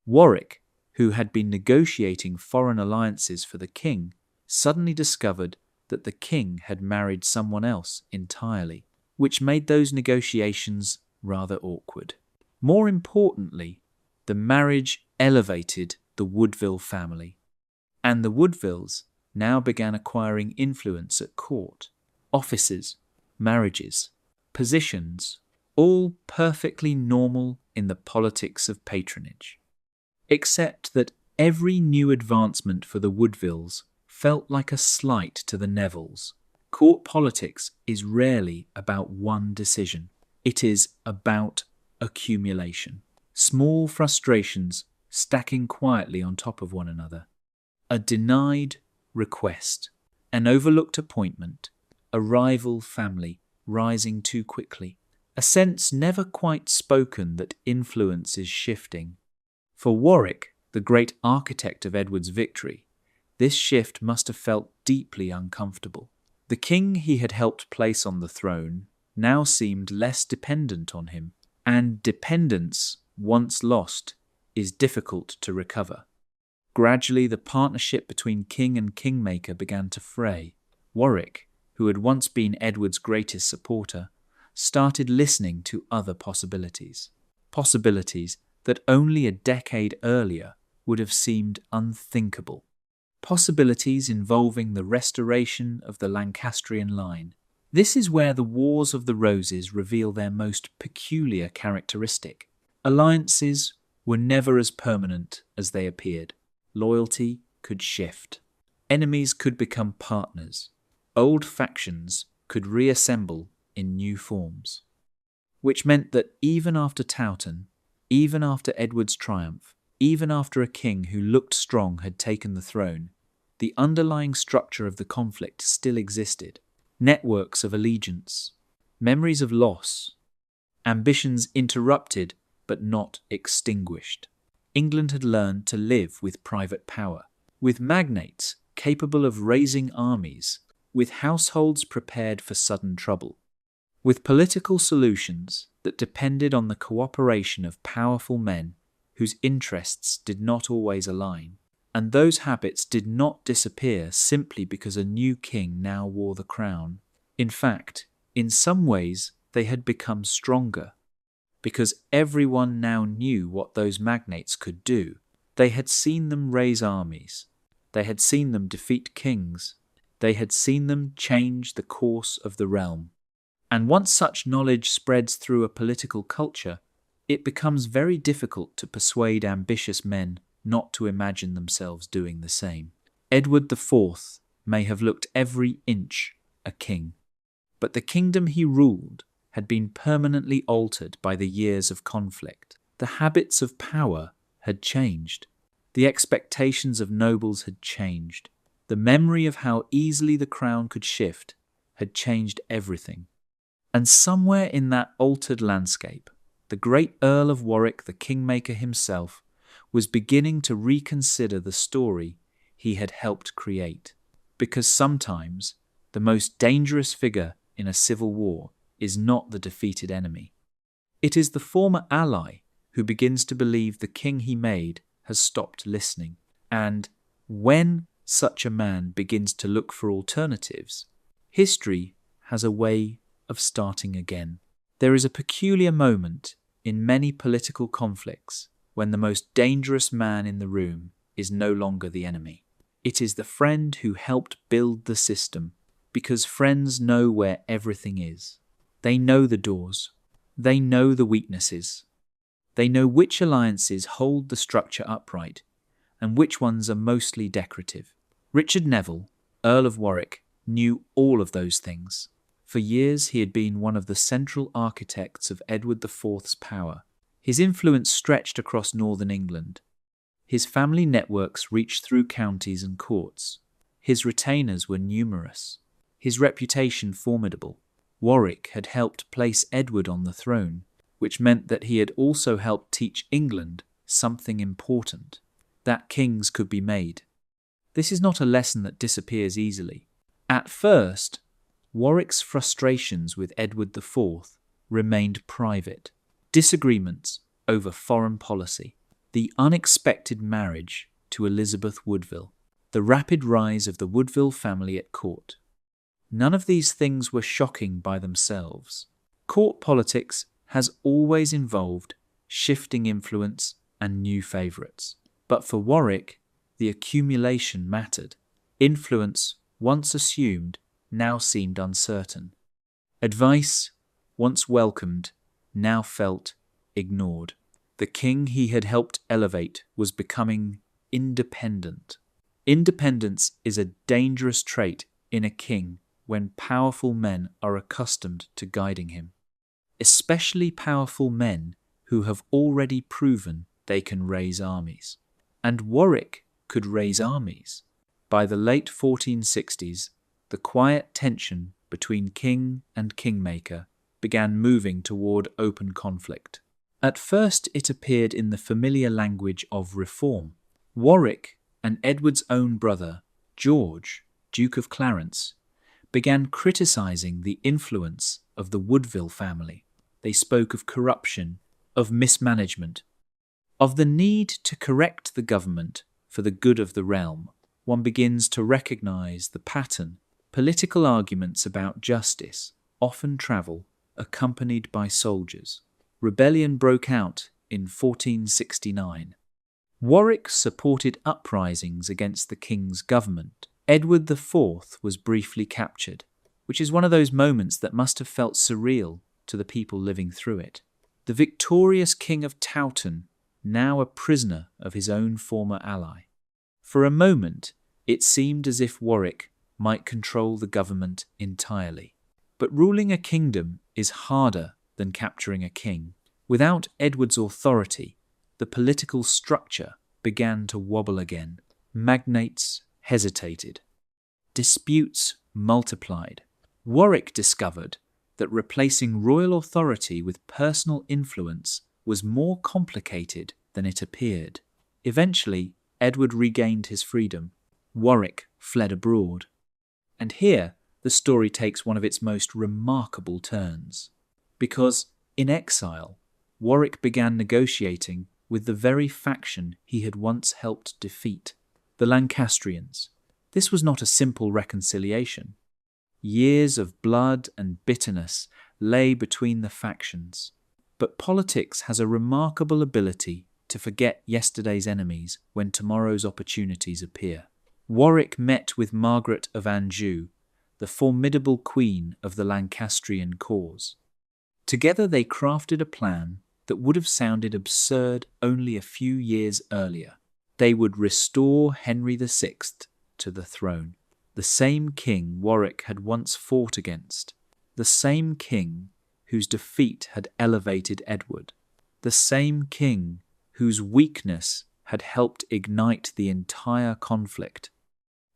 Warwick, who had been negotiating foreign alliances for the king, suddenly discovered that the king had married someone else entirely, which made those negotiations rather awkward. More importantly, the marriage elevated the Woodville family, and the Woodvilles now began acquiring influence at court, offices, marriages, positions, all perfectly normal in the politics of patronage. Except that every new advancement for the Woodvilles felt like a slight to the Nevilles. Court politics is rarely about one decision. It is about accumulation. Small frustrations stacking quietly on top of one another. A denied request, an overlooked appointment, a rival family rising too quickly, a sense never quite spoken that influence is shifting. For Warwick, the great architect of Edward's victory, this shift must have felt deeply uncomfortable. The king he had helped place on the throne now seemed less dependent on him, and dependence, once lost, is difficult to recover. Gradually, the partnership between king and kingmaker began to fray. Warwick, who had once been Edward's greatest supporter, started listening to other possibilities. Possibilities that only a decade earlier would have seemed unthinkable. Possibilities involving the restoration of the Lancastrian line. This is where the Wars of the Roses reveal their most peculiar characteristic. Alliances were never as permanent as they appeared. Loyalty could shift. Enemies could become partners. Old factions could reassemble in new forms. Which meant that even after Towton, even after Edward's triumph, even after a king who looked strong had taken the throne, the underlying structure of the conflict still existed. Networks of allegiance, memories of loss, ambitions interrupted but not extinguished. England had learned to live with private power, with magnates capable of raising armies, with households prepared for sudden trouble, with political solutions that depended on the cooperation of powerful men whose interests did not always align. And those habits did not disappear simply because a new king now wore the crown. In fact, in some ways, they had become stronger, because everyone now knew what those magnates could do. They had seen them raise armies. They had seen them defeat kings. They had seen them change the course of the realm. And once such knowledge spreads through a political culture, it becomes very difficult to persuade ambitious men not to imagine themselves doing the same. Edward IV may have looked every inch a king, but the kingdom he ruled had been permanently altered by the years of conflict. The habits of power had changed. The expectations of nobles had changed. The memory of how easily the crown could shift had changed everything. And somewhere in that altered landscape, the great Earl of Warwick the Kingmaker himself was beginning to reconsider the story he had helped create. Because sometimes the most dangerous figure in a civil war is not the defeated enemy. It is the former ally who begins to believe the king he made has stopped listening. And when such a man begins to look for alternatives, history has a way of starting again. There is a peculiar moment in many political conflicts when the most dangerous man in the room is no longer the enemy. It is the friend who helped build the system, because friends know where everything is. They know the doors. They know the weaknesses. They know which alliances hold the structure upright and which ones are mostly decorative. Richard Neville, Earl of Warwick, knew all of those things. For years he had been one of the central architects of Edward IV's power. His influence stretched across northern England. His family networks reached through counties and courts. His retainers were numerous. His reputation formidable. Warwick had helped place Edward on the throne, which meant that he had also helped teach England something important, that kings could be made. This is not a lesson that disappears easily. At first, Warwick's frustrations with Edward IV remained private. Disagreements over foreign policy, the unexpected marriage to Elizabeth Woodville, the rapid rise of the Woodville family at court. None of these things were shocking by themselves. Court politics has always involved shifting influence and new favourites. But for Warwick, the accumulation mattered. Influence, once assumed, now seemed uncertain. Advice, once welcomed, now felt ignored. The king he had helped elevate was becoming independent. Independence is a dangerous trait in a king when powerful men are accustomed to guiding him, especially powerful men who have already proven they can raise armies. And Warwick could raise armies. By the late 1460s, the quiet tension between king and kingmaker began moving toward open conflict. At first it appeared in the familiar language of reform. Warwick and Edward's own brother, George, Duke of Clarence, began criticising the influence of the Woodville family. They spoke of corruption, of mismanagement, of the need to correct the government for the good of the realm. One begins to recognise the pattern. Political arguments about justice often travel accompanied by soldiers. Rebellion broke out in 1469. Warwick supported uprisings against the king's government. Edward IV was briefly captured, which is one of those moments that must have felt surreal to the people living through it. The victorious King of Towton, now a prisoner of his own former ally. For a moment, it seemed as if Warwick might control the government entirely. But ruling a kingdom is harder than capturing a king. Without Edward's authority, the political structure began to wobble again. Magnates hesitated. Disputes multiplied. Warwick discovered that replacing royal authority with personal influence was more complicated than it appeared. Eventually, Edward regained his freedom. Warwick fled abroad. And here, the story takes one of its most remarkable turns. Because, in exile, Warwick began negotiating with the very faction he had once helped defeat, the Lancastrians. This was not a simple reconciliation. Years of blood and bitterness lay between the factions. But politics has a remarkable ability to forget yesterday's enemies when tomorrow's opportunities appear. Warwick met with Margaret of Anjou, the formidable queen of the Lancastrian cause. Together they crafted a plan that would have sounded absurd only a few years earlier. They would restore Henry VI to the throne, the same king Warwick had once fought against, the same king whose defeat had elevated Edward, the same king whose weakness had helped ignite the entire conflict.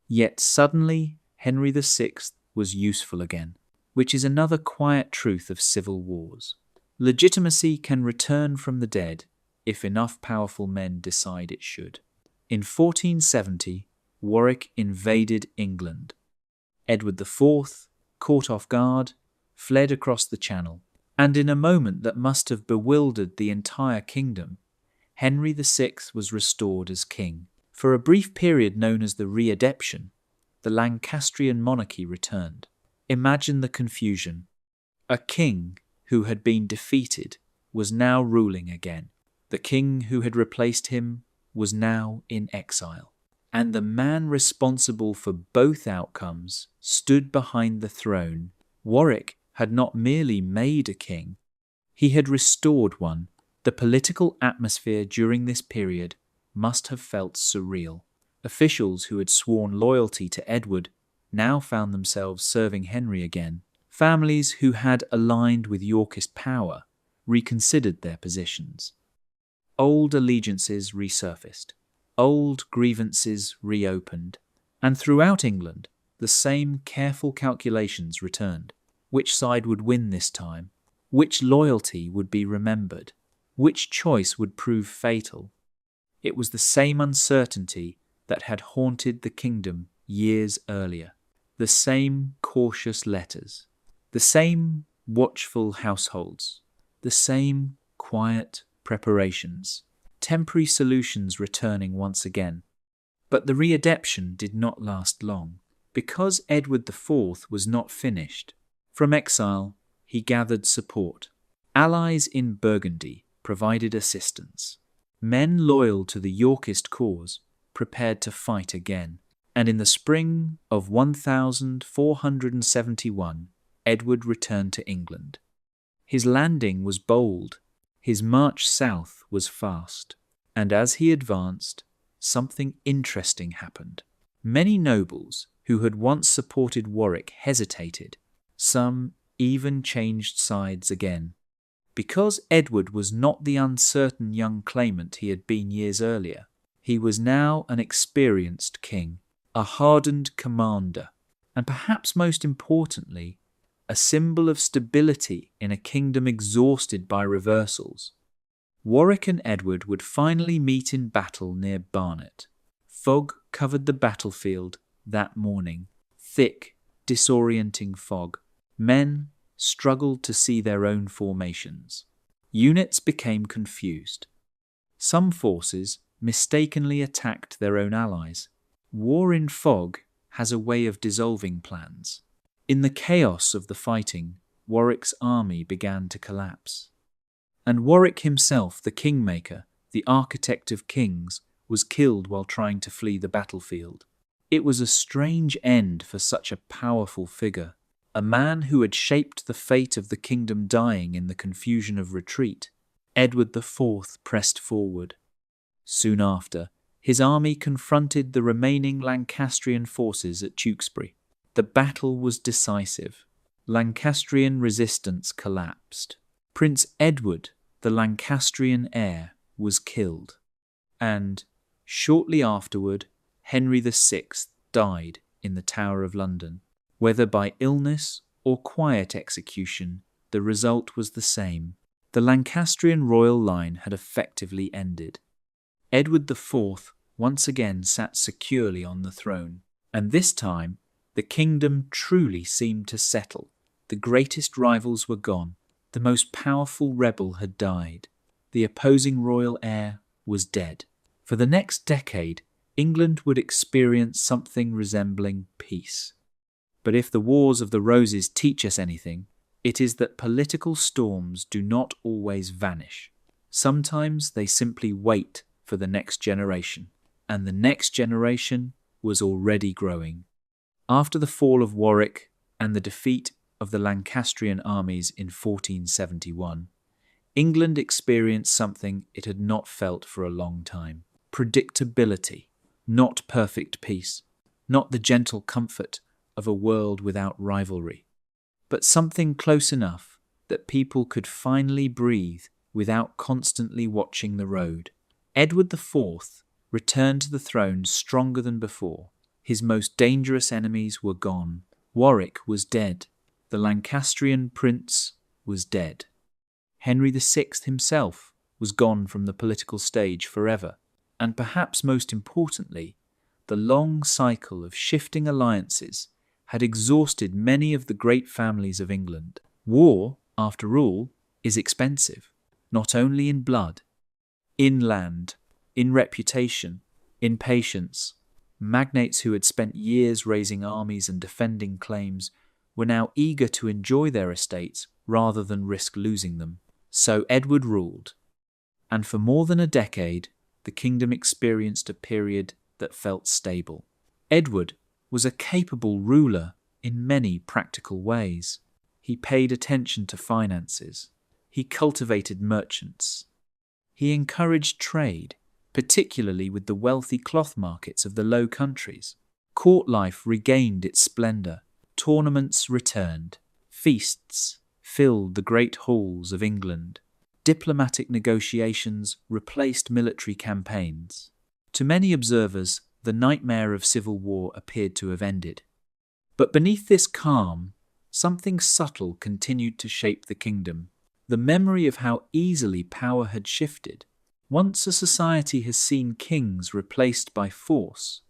Yet suddenly Henry VI was useful again, which is another quiet truth of civil wars. Legitimacy can return from the dead if enough powerful men decide it should. In 1470, Warwick invaded England. Edward IV, caught off guard, fled across the Channel, and in a moment that must have bewildered the entire kingdom, Henry VI was restored as king. For a brief period known as the Readeption, the Lancastrian monarchy returned. Imagine the confusion. A king who had been defeated was now ruling again. The king who had replaced him was now in exile. And the man responsible for both outcomes stood behind the throne. Warwick had not merely made a king, he had restored one. The political atmosphere during this period must have felt surreal. Officials who had sworn loyalty to Edward now found themselves serving Henry again. Families who had aligned with Yorkist power reconsidered their positions. Old allegiances resurfaced. Old grievances reopened. And throughout England, the same careful calculations returned. Which side would win this time? Which loyalty would be remembered? Which choice would prove fatal? It was the same uncertainty that had haunted the kingdom years earlier. The same cautious letters. The same watchful households. The same quiet preparations. Temporary solutions returning once again. But the readeption did not last long. Because Edward IV was not finished, from exile he gathered support. Allies in Burgundy provided assistance. Men loyal to the Yorkist cause prepared to fight again. And in the spring of 1471, Edward returned to England. His landing was bold, his march south was fast, and as he advanced, something interesting happened. Many nobles who had once supported Warwick hesitated. Some even changed sides again. Because Edward was not the uncertain young claimant he had been years earlier, he was now an experienced king, a hardened commander, and perhaps most importantly, a symbol of stability in a kingdom exhausted by reversals. Warwick and Edward would finally meet in battle near Barnet. Fog covered the battlefield that morning, thick, disorienting fog. Men struggled to see their own formations. Units became confused. Some forces mistakenly attacked their own allies. War in fog has a way of dissolving plans. In the chaos of the fighting, Warwick's army began to collapse. And Warwick himself, the Kingmaker, the architect of kings, was killed while trying to flee the battlefield. It was a strange end for such a powerful figure, a man who had shaped the fate of the kingdom dying in the confusion of retreat. Edward IV pressed forward. Soon after, his army confronted the remaining Lancastrian forces at Tewkesbury. The battle was decisive. Lancastrian resistance collapsed. Prince Edward, the Lancastrian heir, was killed. And, shortly afterward, Henry VI died in the Tower of London. Whether by illness or quiet execution, the result was the same. The Lancastrian royal line had effectively ended. Edward IV once again sat securely on the throne, and this time the kingdom truly seemed to settle. The greatest rivals were gone. The most powerful rebel had died. The opposing royal heir was dead. For the next decade, England would experience something resembling peace. But if the Wars of the Roses teach us anything, it is that political storms do not always vanish. Sometimes they simply wait for the next generation, and the next generation was already growing. After the fall of Warwick and the defeat of the Lancastrian armies in 1471, England experienced something it had not felt for a long time. Predictability, not perfect peace, not the gentle comfort of a world without rivalry, but something close enough that people could finally breathe without constantly watching the road. Edward IV returned to the throne stronger than before. His most dangerous enemies were gone. Warwick was dead. The Lancastrian prince was dead. Henry VI himself was gone from the political stage forever. And perhaps most importantly, the long cycle of shifting alliances had exhausted many of the great families of England. War, after all, is expensive, not only in blood, in land, in reputation, in patience. Magnates who had spent years raising armies and defending claims were now eager to enjoy their estates rather than risk losing them. So Edward ruled, and for more than a decade, the kingdom experienced a period that felt stable. Edward was a capable ruler in many practical ways. He paid attention to finances. He cultivated merchants. He encouraged trade, particularly with the wealthy cloth markets of the Low Countries. Court life regained its splendour. Tournaments returned. Feasts filled the great halls of England. Diplomatic negotiations replaced military campaigns. To many observers, the nightmare of civil war appeared to have ended. But beneath this calm, something subtle continued to shape the kingdom. The memory of how easily power had shifted. Once a society has seen kings replaced by force,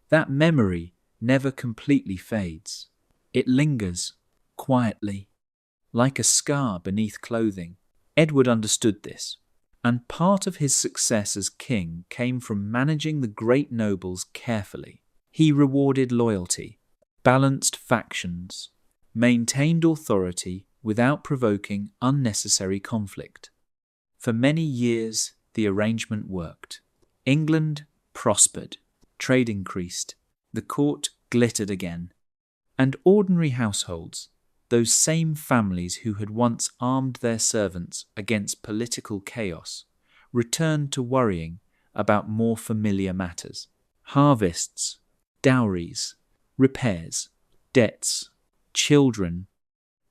that memory never completely fades. It lingers, quietly, like a scar beneath clothing. Edward understood this, and part of his success as king came from managing the great nobles carefully. He rewarded loyalty, balanced factions, maintained authority, without provoking unnecessary conflict. For many years, the arrangement worked. England prospered, trade increased, the court glittered again, and ordinary households, those same families who had once armed their servants against political chaos, returned to worrying about more familiar matters: harvests, dowries, repairs, debts, children.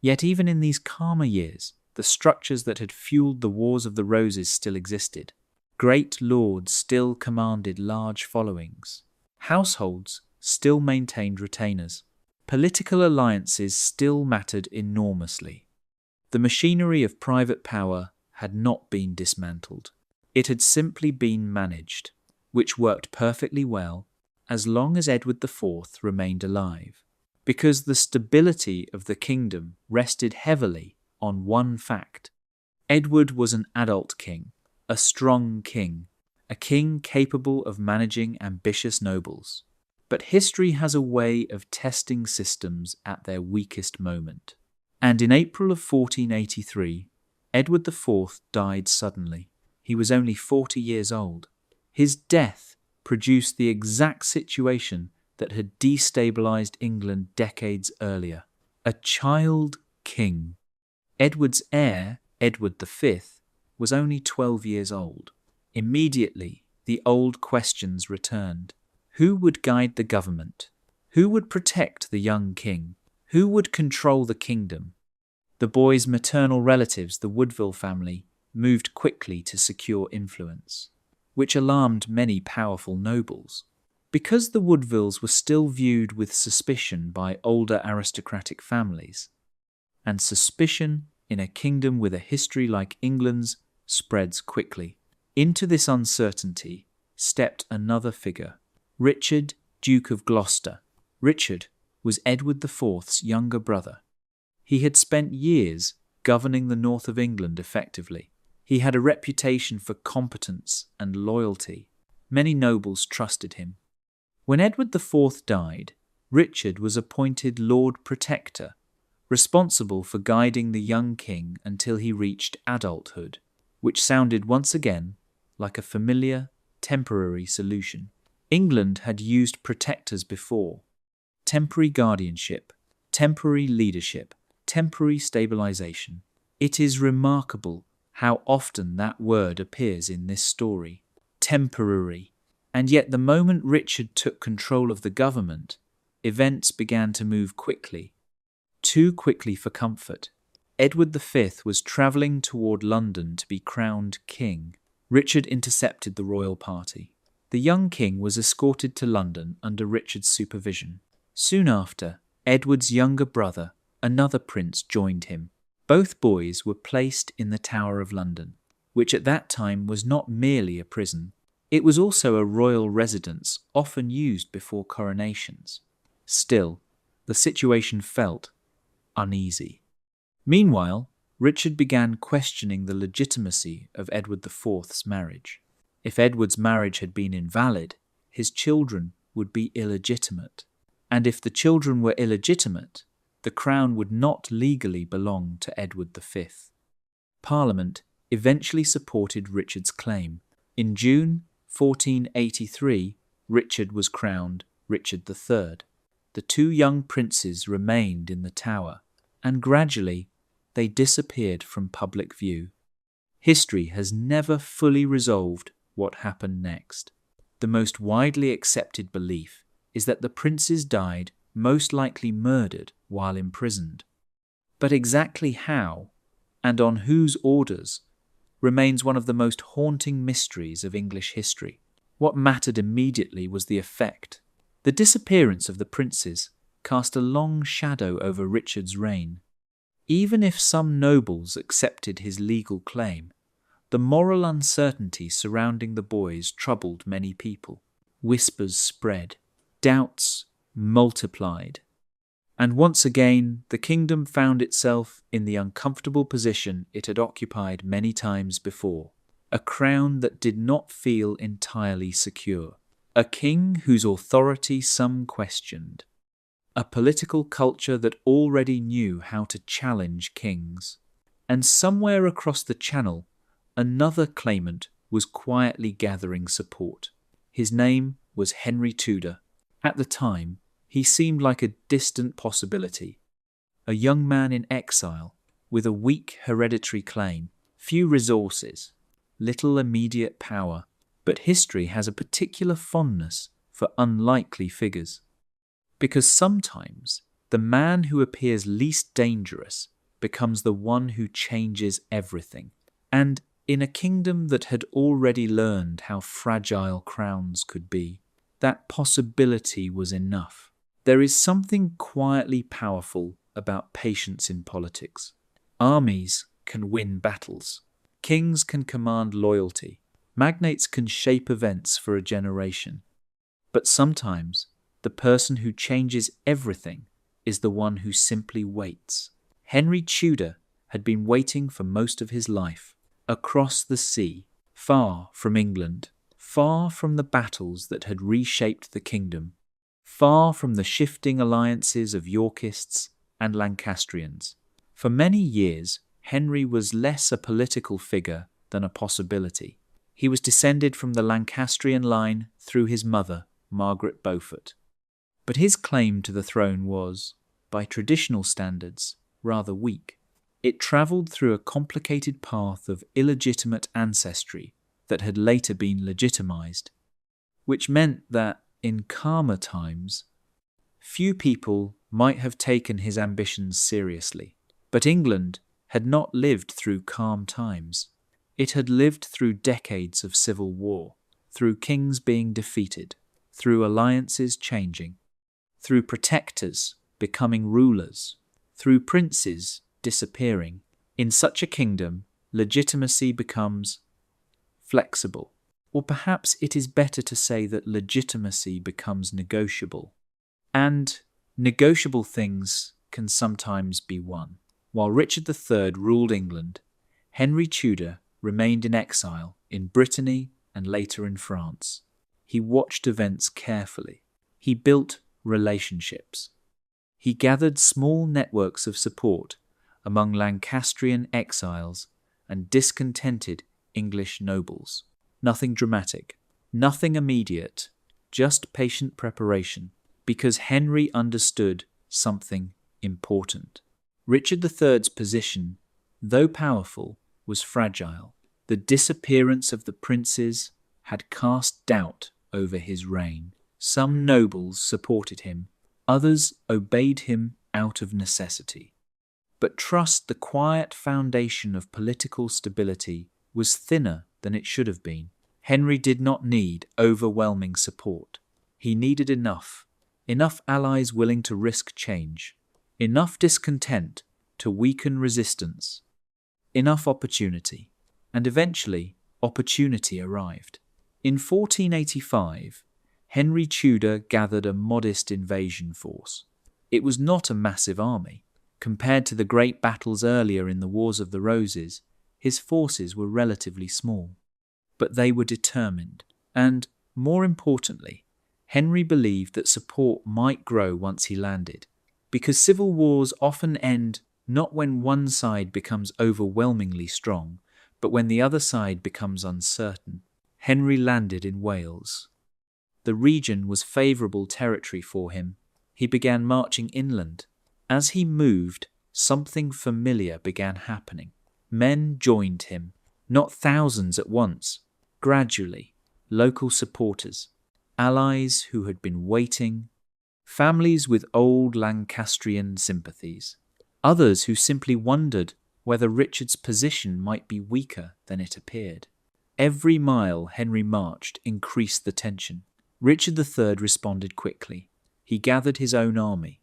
Yet even in these calmer years, the structures that had fueled the Wars of the Roses still existed. Great lords still commanded large followings. Households still maintained retainers. Political alliances still mattered enormously. The machinery of private power had not been dismantled. It had simply been managed, which worked perfectly well as long as Edward IV remained alive, because the stability of the kingdom rested heavily on one fact. Edward was an adult king, a strong king, a king capable of managing ambitious nobles. But history has a way of testing systems at their weakest moment. And in April of 1483, Edward IV died suddenly. He was only 40 years old. His death produced the exact situation that had destabilized England decades earlier. A child king. Edward's heir, Edward V, was only 12 years old. Immediately, the old questions returned. Who would guide the government? Who would protect the young king? Who would control the kingdom? The boy's maternal relatives, the Woodville family, moved quickly to secure influence, which alarmed many powerful nobles. Because the Woodvilles were still viewed with suspicion by older aristocratic families, and suspicion in a kingdom with a history like England's spreads quickly. Into this uncertainty stepped another figure, Richard, Duke of Gloucester. Richard was Edward IV's younger brother. He had spent years governing the north of England effectively. He had a reputation for competence and loyalty. Many nobles trusted him. When Edward IV died, Richard was appointed Lord Protector, responsible for guiding the young king until he reached adulthood, which sounded once again like a familiar, temporary solution. England had used protectors before: temporary guardianship, temporary leadership, temporary stabilization. It is remarkable how often that word appears in this story. Temporary. And yet the moment Richard took control of the government, events began to move quickly. Too quickly for comfort. Edward V was travelling toward London to be crowned king. Richard intercepted the royal party. The young king was escorted to London under Richard's supervision. Soon after, Edward's younger brother, another prince, joined him. Both boys were placed in the Tower of London, which at that time was not merely a prison. It was also a royal residence, often used before coronations. Still, the situation felt uneasy. Meanwhile, Richard began questioning the legitimacy of Edward IV's marriage. If Edward's marriage had been invalid, his children would be illegitimate. And if the children were illegitimate, the crown would not legally belong to Edward V. Parliament eventually supported Richard's claim. In June 1483, Richard was crowned Richard III. The two young princes remained in the Tower, and gradually they disappeared from public view. History has never fully resolved what happened next. The most widely accepted belief is that the princes died, most likely murdered, while imprisoned. But exactly how, and on whose orders, remains one of the most haunting mysteries of English history. What mattered immediately was the effect. The disappearance of the princes cast a long shadow over Richard's reign. Even if some nobles accepted his legal claim, the moral uncertainty surrounding the boys troubled many people. Whispers spread, doubts multiplied, and once again the kingdom found itself in the uncomfortable position it had occupied many times before: a crown that did not feel entirely secure, a king whose authority some questioned, a political culture that already knew how to challenge kings. And somewhere across the Channel, another claimant was quietly gathering support. His name was Henry Tudor. At the time, he seemed like a distant possibility. A young man in exile, with a weak hereditary claim, few resources, little immediate power, but history has a particular fondness for unlikely figures. Because sometimes the man who appears least dangerous becomes the one who changes everything. And in a kingdom that had already learned how fragile crowns could be, that possibility was enough. There is something quietly powerful about patience in politics. Armies can win battles. Kings can command loyalty. Magnates can shape events for a generation. But sometimes the person who changes everything is the one who simply waits. Henry Tudor had been waiting for most of his life, across the sea, far from England, far from the battles that had reshaped the kingdom, far from the shifting alliances of Yorkists and Lancastrians. For many years, Henry was less a political figure than a possibility. He was descended from the Lancastrian line through his mother, Margaret Beaufort. But his claim to the throne was, by traditional standards, rather weak. It travelled through a complicated path of illegitimate ancestry that had later been legitimised, which meant that, in calmer times, few people might have taken his ambitions seriously. But England had not lived through calm times. It had lived through decades of civil war, through kings being defeated, through alliances changing, through protectors becoming rulers, through princes disappearing. In such a kingdom, legitimacy becomes flexible. Or perhaps it is better to say that legitimacy becomes negotiable. And negotiable things can sometimes be won. While Richard III ruled England, Henry Tudor remained in exile in Brittany and later in France. He watched events carefully. He built relationships. He gathered small networks of support among Lancastrian exiles and discontented English nobles. Nothing dramatic, nothing immediate, just patient preparation, because Henry understood something important. Richard III's position, though powerful, was fragile. The disappearance of the princes had cast doubt over his reign. Some nobles supported him, others obeyed him out of necessity. But trust, the quiet foundation of political stability, was thinner than it should have been. Henry did not need overwhelming support. He needed enough allies willing to risk change, enough discontent to weaken resistance, enough opportunity. And eventually, opportunity arrived. In 1485, Henry Tudor gathered a modest invasion force. It was not a massive army. Compared to the great battles earlier in the Wars of the Roses, his forces were relatively small. But they were determined, and, more importantly, Henry believed that support might grow once he landed, because civil wars often end not when one side becomes overwhelmingly strong, but when the other side becomes uncertain. Henry landed in Wales. The region was favourable territory for him. He began marching inland. As he moved, something familiar began happening. Men joined him, not thousands at once. Gradually, local supporters, allies who had been waiting, families with old Lancastrian sympathies, others who simply wondered whether Richard's position might be weaker than it appeared. Every mile Henry marched increased the tension. Richard III responded quickly. He gathered his own army.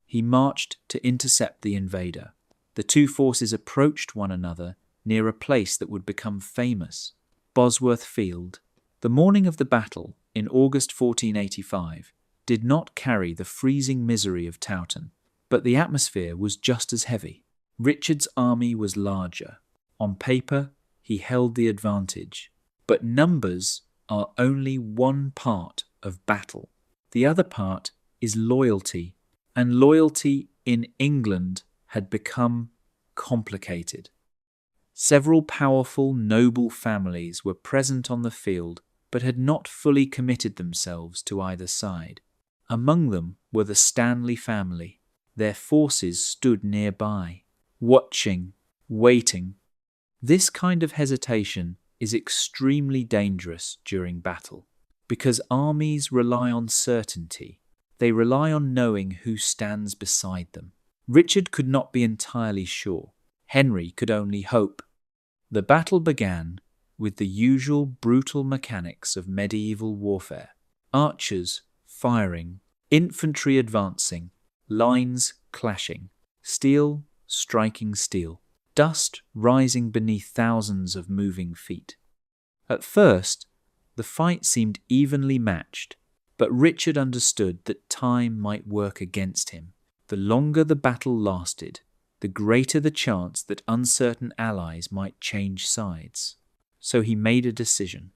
He marched to intercept the invader. The two forces approached one another near a place that would become famous, Bosworth Field. The morning of the battle, in August 1485, did not carry the freezing misery of Towton, but the atmosphere was just as heavy. Richard's army was larger. On paper, he held the advantage. But numbers are only one part of battle. The other part is loyalty and loyalty in England had become complicated. Several powerful, noble families were present on the field but had not fully committed themselves to either side. Among them were the Stanley family. Their forces stood nearby, watching, waiting. This kind of hesitation is extremely dangerous during battle, because armies rely on certainty. They rely on knowing who stands beside them. Richard could not be entirely sure. Henry could only hope. The battle began with the usual brutal mechanics of medieval warfare. Archers firing, infantry advancing, lines clashing, steel striking steel, dust rising beneath thousands of moving feet. At first, the fight seemed evenly matched, but Richard understood that time might work against him. The longer the battle lasted, the greater the chance that uncertain allies might change sides. So he made a decision.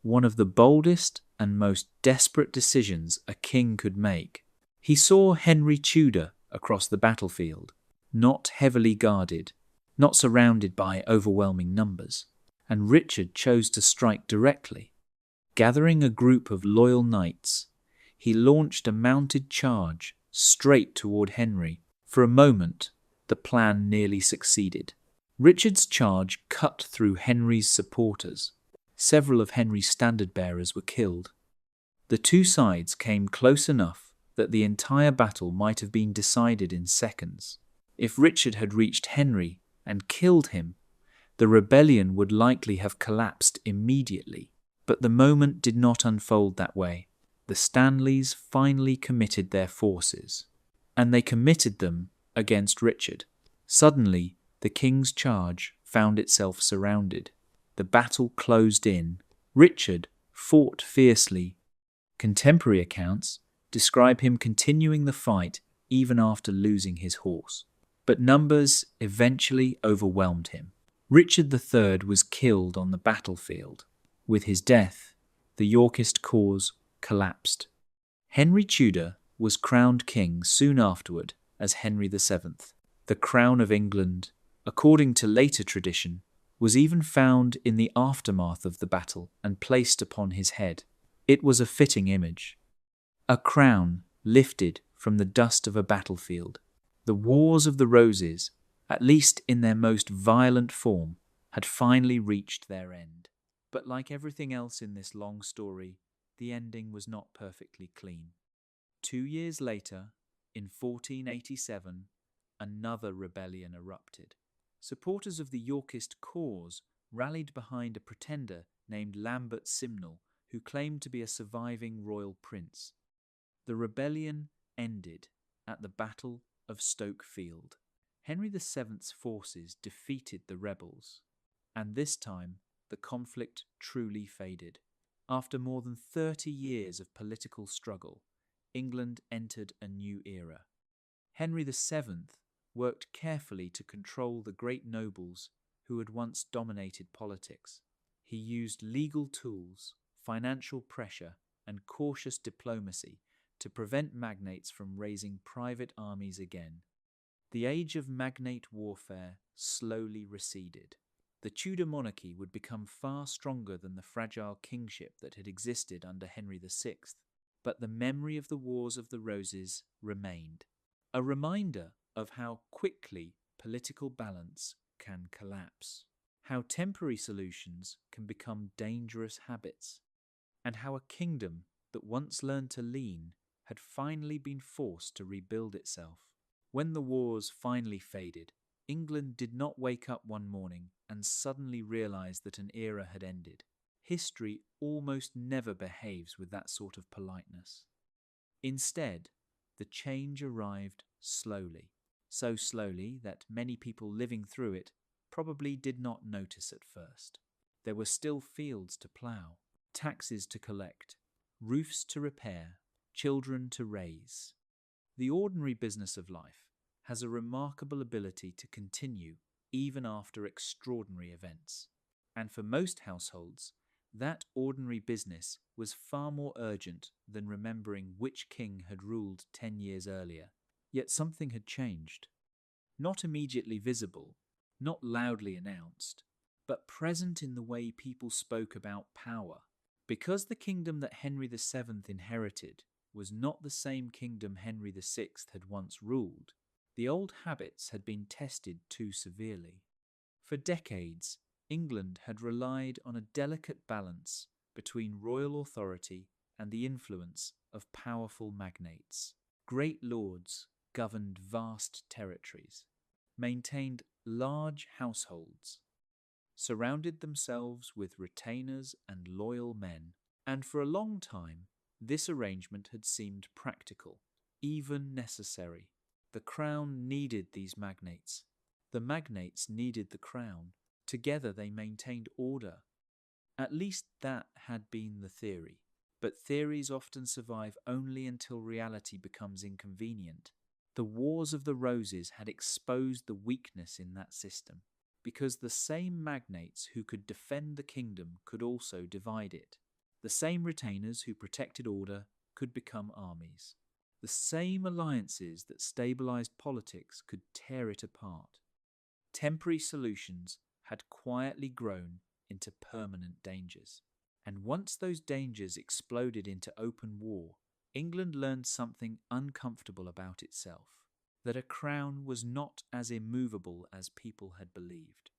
One of the boldest and most desperate decisions a king could make. He saw Henry Tudor across the battlefield, not heavily guarded, not surrounded by overwhelming numbers, and Richard chose to strike directly. Gathering a group of loyal knights, he launched a mounted charge straight toward Henry. For a moment, the plan nearly succeeded. Richard's charge cut through Henry's supporters. Several of Henry's standard-bearers were killed. The two sides came close enough that the entire battle might have been decided in seconds. If Richard had reached Henry and killed him, the rebellion would likely have collapsed immediately. But the moment did not unfold that way. The Stanleys finally committed their forces, and they committed them against Richard. Suddenly, the king's charge found itself surrounded. The battle closed in. Richard fought fiercely. Contemporary accounts describe him continuing the fight even after losing his horse. But numbers eventually overwhelmed him. Richard III was killed on the battlefield. With his death, the Yorkist cause collapsed. Henry Tudor was crowned king soon afterward as Henry VII. The crown of England, according to later tradition, was even found in the aftermath of the battle and placed upon his head. It was a fitting image. A crown lifted from the dust of a battlefield. The Wars of the Roses, at least in their most violent form, had finally reached their end. But like everything else in this long story, the ending was not perfectly clean. 2 years later, in 1487, another rebellion erupted. Supporters of the Yorkist cause rallied behind a pretender named Lambert Simnel, who claimed to be a surviving royal prince. The rebellion ended at the Battle of Stoke Field. Henry VII's forces defeated the rebels, and this time the conflict truly faded. After more than 30 years of political struggle, England entered a new era. Henry VII worked carefully to control the great nobles who had once dominated politics. He used legal tools, financial pressure, and cautious diplomacy to prevent magnates from raising private armies again. The age of magnate warfare slowly receded. The Tudor monarchy would become far stronger than the fragile kingship that had existed under Henry VI, but the memory of the Wars of the Roses remained, a reminder of how quickly political balance can collapse, how temporary solutions can become dangerous habits, and how a kingdom that once learned to lean had finally been forced to rebuild itself. When the wars finally faded, England did not wake up one morning and suddenly realize that an era had ended. History almost never behaves with that sort of politeness. Instead, the change arrived slowly, so slowly that many people living through it probably did not notice at first. There were still fields to plough, taxes to collect, roofs to repair, children to raise. The ordinary business of life has a remarkable ability to continue even after extraordinary events. And for most households, that ordinary business was far more urgent than remembering which king had ruled 10 years earlier. Yet something had changed. Not immediately visible, not loudly announced, but present in the way people spoke about power. Because the kingdom that Henry VII inherited was not the same kingdom Henry VI had once ruled, the old habits had been tested too severely. For decades, England had relied on a delicate balance between royal authority and the influence of powerful magnates. Great lords governed vast territories, maintained large households, surrounded themselves with retainers and loyal men, and for a long time this arrangement had seemed practical, even necessary. The crown needed these magnates. The magnates needed the crown. Together they maintained order. At least that had been the theory. But theories often survive only until reality becomes inconvenient. The Wars of the Roses had exposed the weakness in that system, because the same magnates who could defend the kingdom could also divide it. The same retainers who protected order could become armies. The same alliances that stabilized politics could tear it apart. Temporary solutions had quietly grown into permanent dangers. And once those dangers exploded into open war, England learned something uncomfortable about itself, that a crown was not as immovable as people had believed.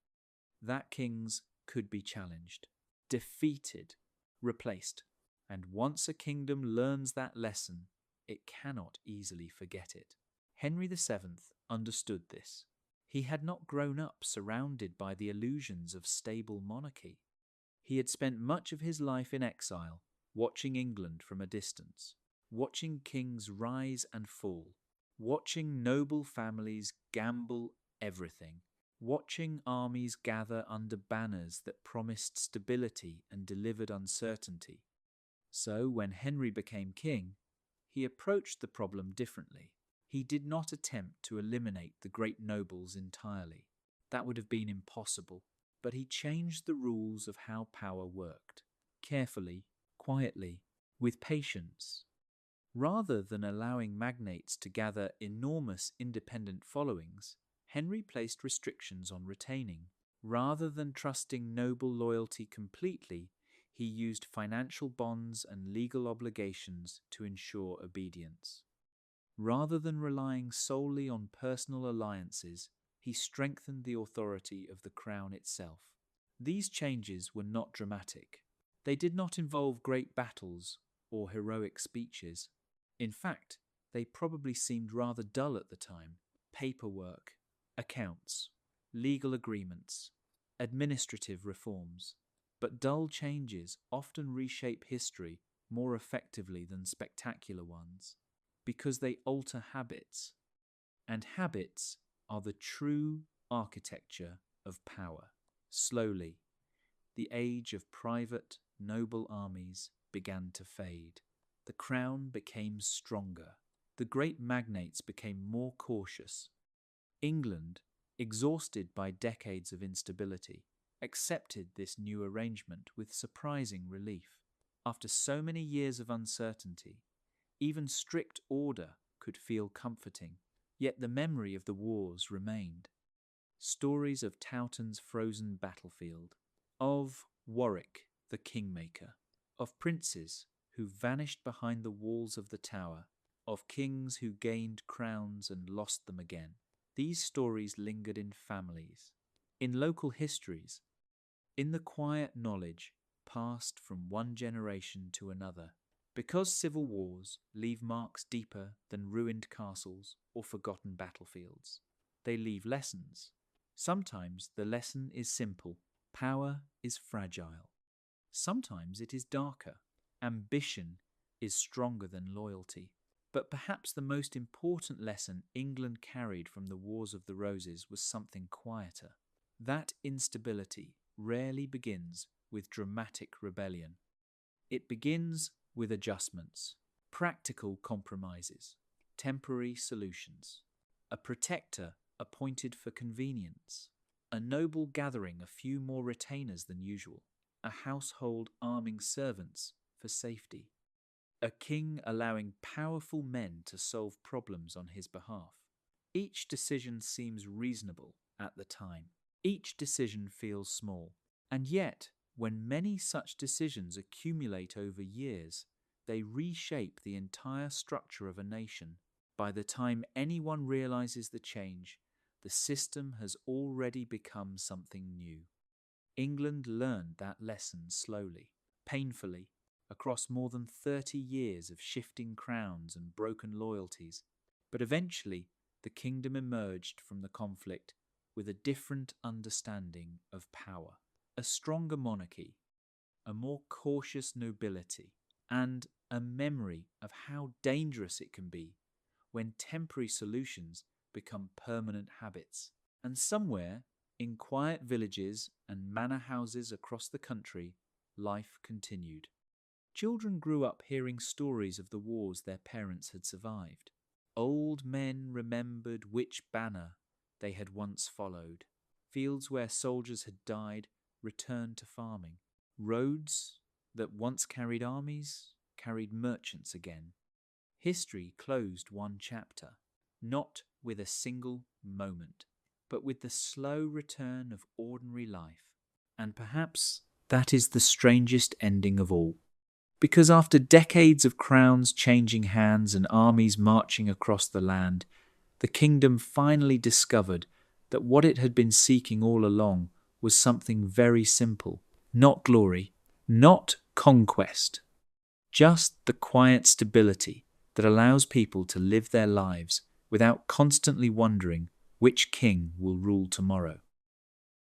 That kings could be challenged, defeated, replaced. And once a kingdom learns that lesson, it cannot easily forget it. Henry VII understood this. He had not grown up surrounded by the illusions of stable monarchy. He had spent much of his life in exile, watching England from a distance, watching kings rise and fall, watching noble families gamble everything, watching armies gather under banners that promised stability and delivered uncertainty. So when Henry became king, he approached the problem differently. He did not attempt to eliminate the great nobles entirely. That would have been impossible. But he changed the rules of how power worked, carefully, quietly, with patience. Rather than allowing magnates to gather enormous independent followings, Henry placed restrictions on retaining. Rather than trusting noble loyalty completely, he used financial bonds and legal obligations to ensure obedience. Rather than relying solely on personal alliances, he strengthened the authority of the crown itself. These changes were not dramatic. They did not involve great battles or heroic speeches. In fact, they probably seemed rather dull at the time. Paperwork, accounts, legal agreements, administrative reforms. But dull changes often reshape history more effectively than spectacular ones, because they alter habits. And habits are the true architecture of power. Slowly, the age of private, noble armies began to fade. The crown became stronger. The great magnates became more cautious. England, exhausted by decades of instability, accepted this new arrangement with surprising relief. After so many years of uncertainty, even strict order could feel comforting. Yet the memory of the wars remained. Stories of Towton's frozen battlefield, of Warwick the Kingmaker, of princes who vanished behind the walls of the tower, of kings who gained crowns and lost them again. These stories lingered in families, in local histories, in the quiet knowledge passed from one generation to another. Because civil wars leave marks deeper than ruined castles or forgotten battlefields, they leave lessons. Sometimes the lesson is simple. Power is fragile. Sometimes it is darker. Ambition is stronger than loyalty. But perhaps the most important lesson England carried from the Wars of the Roses was something quieter. That instability rarely begins with dramatic rebellion. It begins with adjustments, practical compromises, temporary solutions, a protector appointed for convenience, a noble gathering a few more retainers than usual, a household arming servants for safety. a king allowing powerful men to solve problems on his behalf. Each decision seems reasonable at the time. Each decision feels small. And yet, when many such decisions accumulate over years, they reshape the entire structure of a nation. By the time anyone realizes the change, the system has already become something new. England learned that lesson slowly, painfully, across more than 30 years of shifting crowns and broken loyalties. But eventually, the kingdom emerged from the conflict with a different understanding of power, a stronger monarchy, a more cautious nobility, and a memory of how dangerous it can be when temporary solutions become permanent habits. And somewhere, in quiet villages and manor houses across the country, life continued. Children grew up hearing stories of the wars their parents had survived. Old men remembered which banner they had once followed. Fields where soldiers had died returned to farming. Roads that once carried armies carried merchants again. History closed one chapter, not with a single moment, but with the slow return of ordinary life. And perhaps that is the strangest ending of all. Because after decades of crowns changing hands and armies marching across the land, the kingdom finally discovered that what it had been seeking all along was something very simple. Not glory, not conquest, just the quiet stability that allows people to live their lives without constantly wondering which king will rule tomorrow.